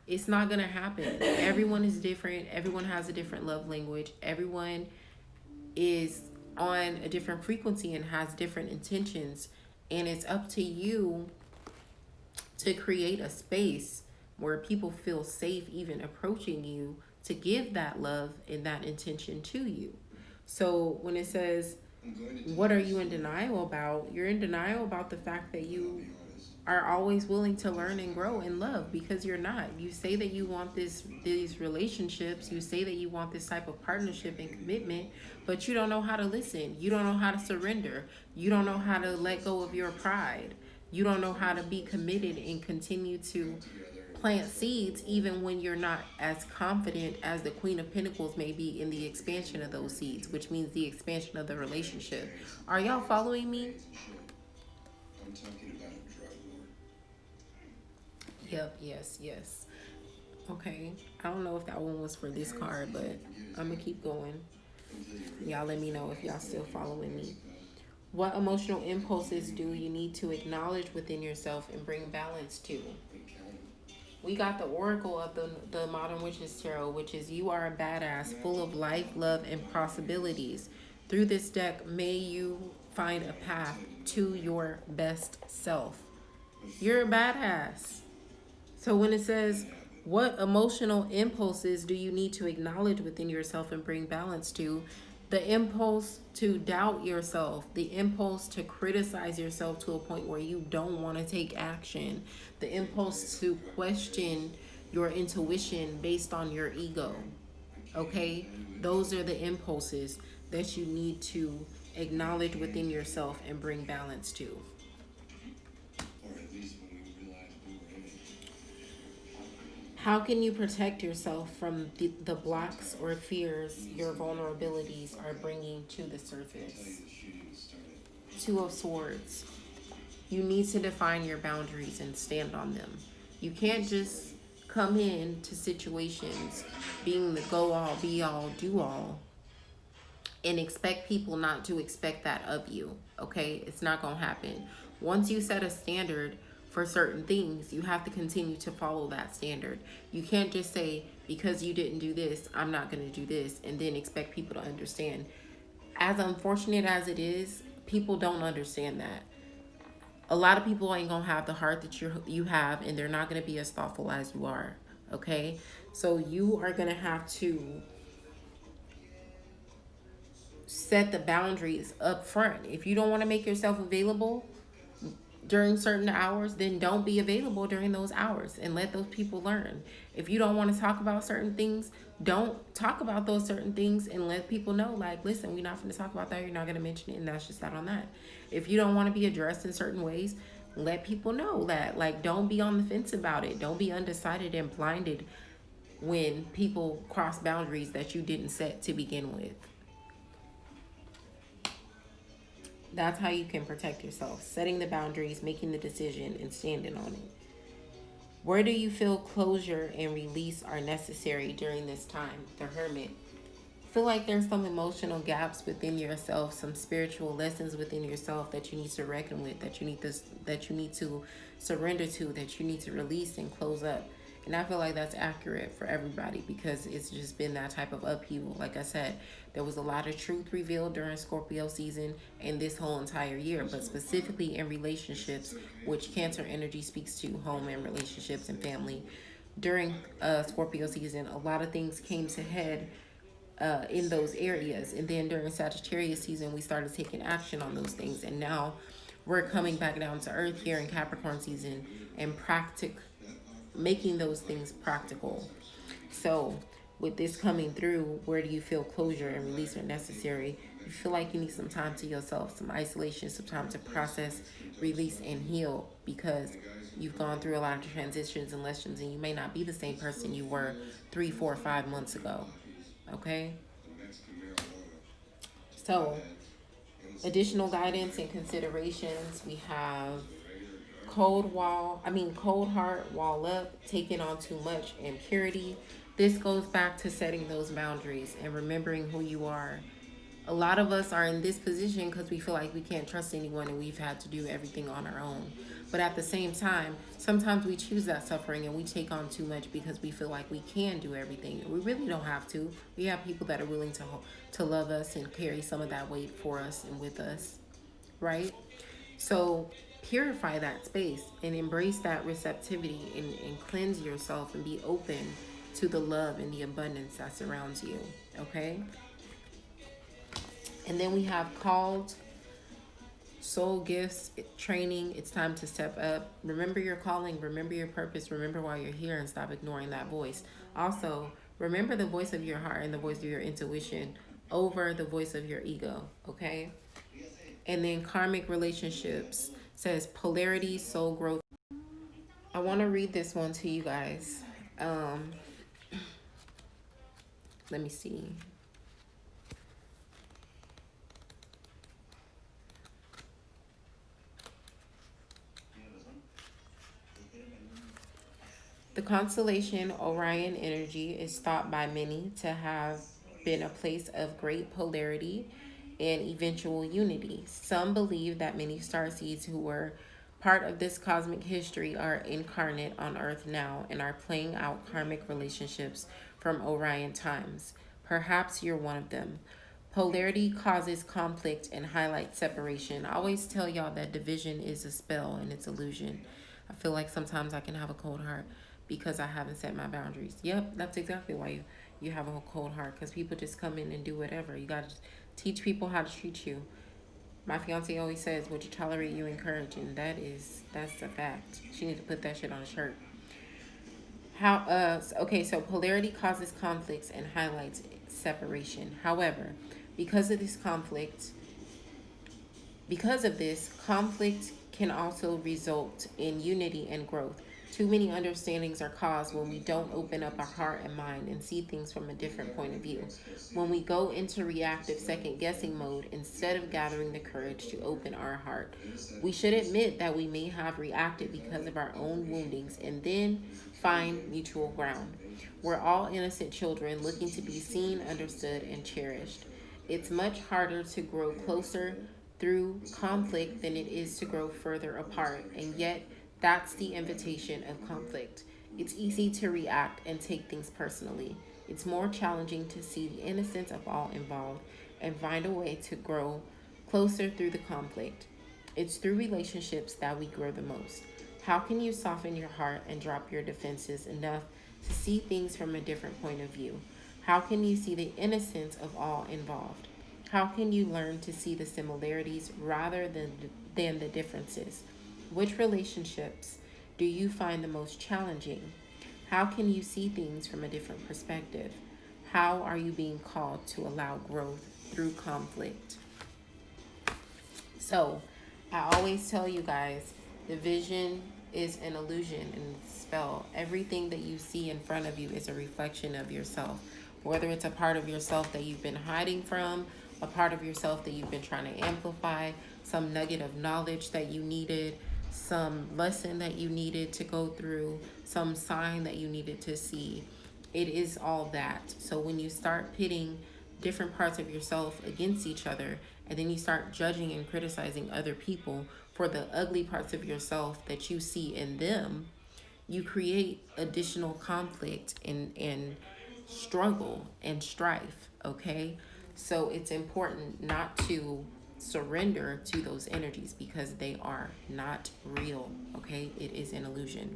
It's not gonna happen. Everyone is different. Everyone has a different love language. Everyone is on a different frequency and has different intentions, and it's up to you to create a space where people feel safe even approaching you, to give that love and that intention to you. So when it says, what are you in denial about? You're in denial about the fact that you are always willing to learn and grow in love, because you're not. You say that you want these relationships, you say that you want this type of partnership and commitment, but you don't know how to listen. You don't know how to surrender. You don't know how to let go of your pride. You don't know how to be committed and continue to plant seeds even when you're not as confident as the Queen of Pentacles may be in the expansion of those seeds, which means the expansion of the relationship. Are y'all following me? I'm talking about a drug lord. Yep, yes. Okay, I don't know if that one was for this card, but I'm gonna keep going. Y'all let me know if y'all still following me. What emotional impulses do you need to acknowledge within yourself and bring balance to? We got the Oracle of the Modern Witches Tarot, which is you are a badass, full of life, love, and possibilities. Through this deck, may you find a path to your best self. You're a badass. So when it says, what emotional impulses do you need to acknowledge within yourself and bring balance to? The impulse to doubt yourself, the impulse to criticize yourself to a point where you don't want to take action, the impulse to question your intuition based on your ego. Okay? Those are the impulses that you need to acknowledge within yourself and bring balance to. Or at least when we realized we were in it. How can you protect yourself from the blocks or fears your vulnerabilities are bringing to the surface? Two of Swords. You need to define your boundaries and stand on them. You can't just come in to situations being the go all, be all, do all and expect people not to expect that of you. Okay? It's not going to happen. Once you set a standard for certain things, you have to continue to follow that standard. You can't just say, because you didn't do this, I'm not going to do this, and then expect people to understand. As unfortunate as it is, people don't understand that. A lot of people ain't gonna have the heart that you have, and they're not gonna be as thoughtful as you are. Okay, so you are gonna have to set the boundaries up front. If you don't want to make yourself available during certain hours, then don't be available during those hours and let those people learn. If you don't want to talk about certain things, don't talk about those certain things and let people know, like, listen, we're not going to talk about that. You're not going to mention it, and that's just that on that. If you don't want to be addressed in certain ways, let people know that. Like, don't be on the fence about it. Don't be undecided and blinded when people cross boundaries that you didn't set to begin with. That's how you can protect yourself. Setting the boundaries, making the decision, and standing on it. Where do you feel closure and release are necessary during this time? The Hermit. I feel like there's some emotional gaps within yourself, some spiritual lessons within yourself that you need to reckon with, that you need to surrender to, that you need to release and close up. And I feel like that's accurate for everybody because it's just been that type of upheaval. Like I said, there was a lot of truth revealed during Scorpio season and this whole entire year, but specifically in relationships, which Cancer energy speaks to home and relationships and family. During Scorpio season, a lot of things came to head in those areas. And then during Sagittarius season, we started taking action on those things. And now we're coming back down to earth here in Capricorn season and making those things practical. So with this coming through, where do you feel closure and release are necessary? You feel like you need some time to yourself, some isolation, some time to process, release, and heal because you've gone through a lot of transitions and lessons, and you may not be the same person you were 3, 4, 5 months ago. Okay? So, additional guidance and considerations, we have cold heart, wall up, taking on too much, impurity. This goes back to setting those boundaries and remembering who you are. A lot of us are in this position because we feel like we can't trust anyone and we've had to do everything on our own. But at the same time, sometimes we choose that suffering and we take on too much because we feel like we can do everything. We really don't have to. We have people that are willing to love us and carry some of that weight for us and with us, right? So purify that space and embrace that receptivity and cleanse yourself and be open to the love and the abundance that surrounds you, okay? And then we have called soul gifts, training. It's time to step up. Remember your calling, remember your purpose, remember why you're here, and stop ignoring that voice. Also, remember the voice of your heart and the voice of your intuition over the voice of your ego, okay? And then karmic relationships says polarity, soul growth. I want to read this one to you guys. Let me see. The constellation Orion energy is thought by many to have been a place of great polarity and eventual unity. Some believe that many starseeds who were part of this cosmic history are incarnate on Earth now and are playing out karmic relationships from Orion times. Perhaps you're one of them. Polarity causes conflict and highlights separation. I always tell y'all that division is a spell and it's illusion. I feel like sometimes I can have a cold heart because I haven't set my boundaries. Yep, that's exactly why you have a cold heart, because people just come in and do whatever. You got to teach people how to treat you. My fiance always says, what you tolerate, you encourage, and that's a fact. She needs to put that shit on a shirt. Okay, so polarity causes conflicts and highlights separation. However, because of this conflict, because of this, conflict can also result in unity and growth. Too many understandings are caused when we don't open up our heart and mind and see things from a different point of view. When we go into reactive second guessing mode instead of gathering the courage to open our heart, we should admit that we may have reacted because of our own woundings and then find mutual ground. We're all innocent children looking to be seen, understood, and cherished. It's much harder to grow closer through conflict than it is to grow further apart, and yet that's the invitation of conflict. It's easy to react and take things personally. It's more challenging to see the innocence of all involved and find a way to grow closer through the conflict. It's through relationships that we grow the most. How can you soften your heart and drop your defenses enough to see things from a different point of view? How can you see the innocence of all involved? How can you learn to see the similarities rather than the differences? Which relationships do you find the most challenging? How can you see things from a different perspective? How are you being called to allow growth through conflict? So, I always tell you guys, the vision is an illusion and a spell. Everything that you see in front of you is a reflection of yourself. Whether it's a part of yourself that you've been hiding from, a part of yourself that you've been trying to amplify, some nugget of knowledge that you needed, some lesson that you needed to go through, some sign that you needed to see. It is all that. So when you start pitting different parts of yourself against each other, and then you start judging and criticizing other people for the ugly parts of yourself that you see in them, you create additional conflict and struggle and strife, okay? So it's important not to surrender to those energies because they are not real, okay? It is an illusion.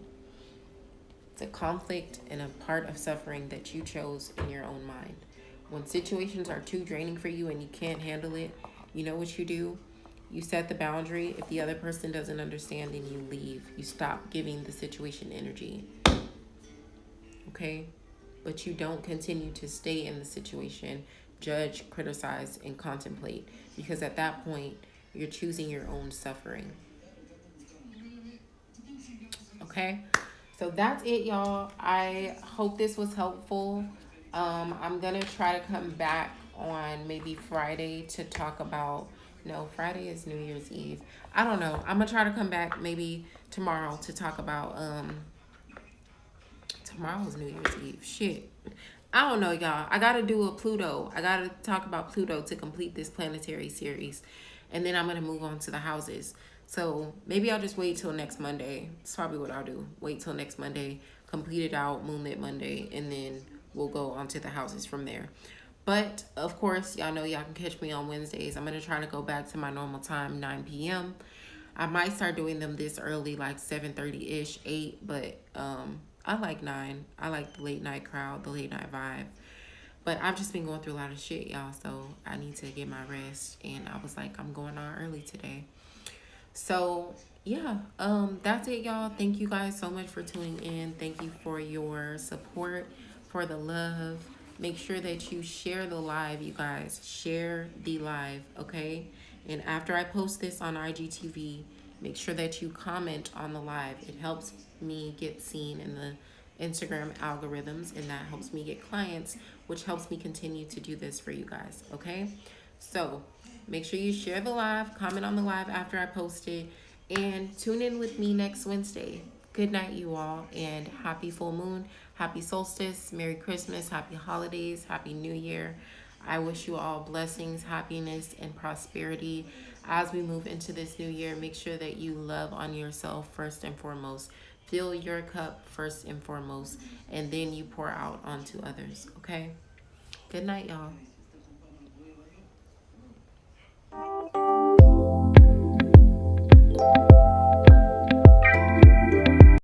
It's a conflict and a part of suffering that you chose in your own mind. When situations are too draining for you and you can't handle it, you know what you do? You set the boundary. If the other person doesn't understand, then you leave. You stop giving the situation energy. Okay? But you don't continue to stay in the situation, judge, criticize, and contemplate. Because at that point, you're choosing your own suffering. Okay? So that's it, y'all. I hope this was helpful. I'm gonna try to come back on maybe Friday to talk about. No, Friday is New Year's Eve. I don't know. I'm gonna try to come back maybe tomorrow to talk about. Tomorrow's New Year's Eve. Shit. I don't know, y'all. I gotta do a Pluto. I gotta talk about Pluto to complete this planetary series, and then I'm gonna move on to the houses. So maybe I'll just wait till next Monday. It's probably what I'll do. Wait till next Monday, complete it out Moonlit Monday, and then we'll go on to the houses from there. But of course, y'all know y'all can catch me on Wednesdays. I'm gonna try to go back to my normal time, 9 p.m. I might start doing them this early, like 7:30 ish, 8. But I like 9. I like the late night crowd, the late night vibe. But I've just been going through a lot of shit, y'all. So I need to get my rest. And I was like, I'm going on early today. So yeah, that's it, y'all. Thank you guys so much for tuning in. Thank you for your support, for the love. Make sure that you share the live, you guys. Share the live, okay? And after I post this on IGTV, make sure that you comment on the live. It helps me get seen in the Instagram algorithms, and that helps me get clients, which helps me continue to do this for you guys, okay? So make sure you share the live, comment on the live after I post it, and tune in with me next Wednesday. Good night, you all, and happy full moon, happy solstice, Merry Christmas, happy holidays, happy New Year. I wish you all blessings, happiness, and prosperity as we move into this new year. Make sure that you love on yourself first and foremost. Fill your cup first and foremost, and then you pour out onto others, okay? Good night, y'all.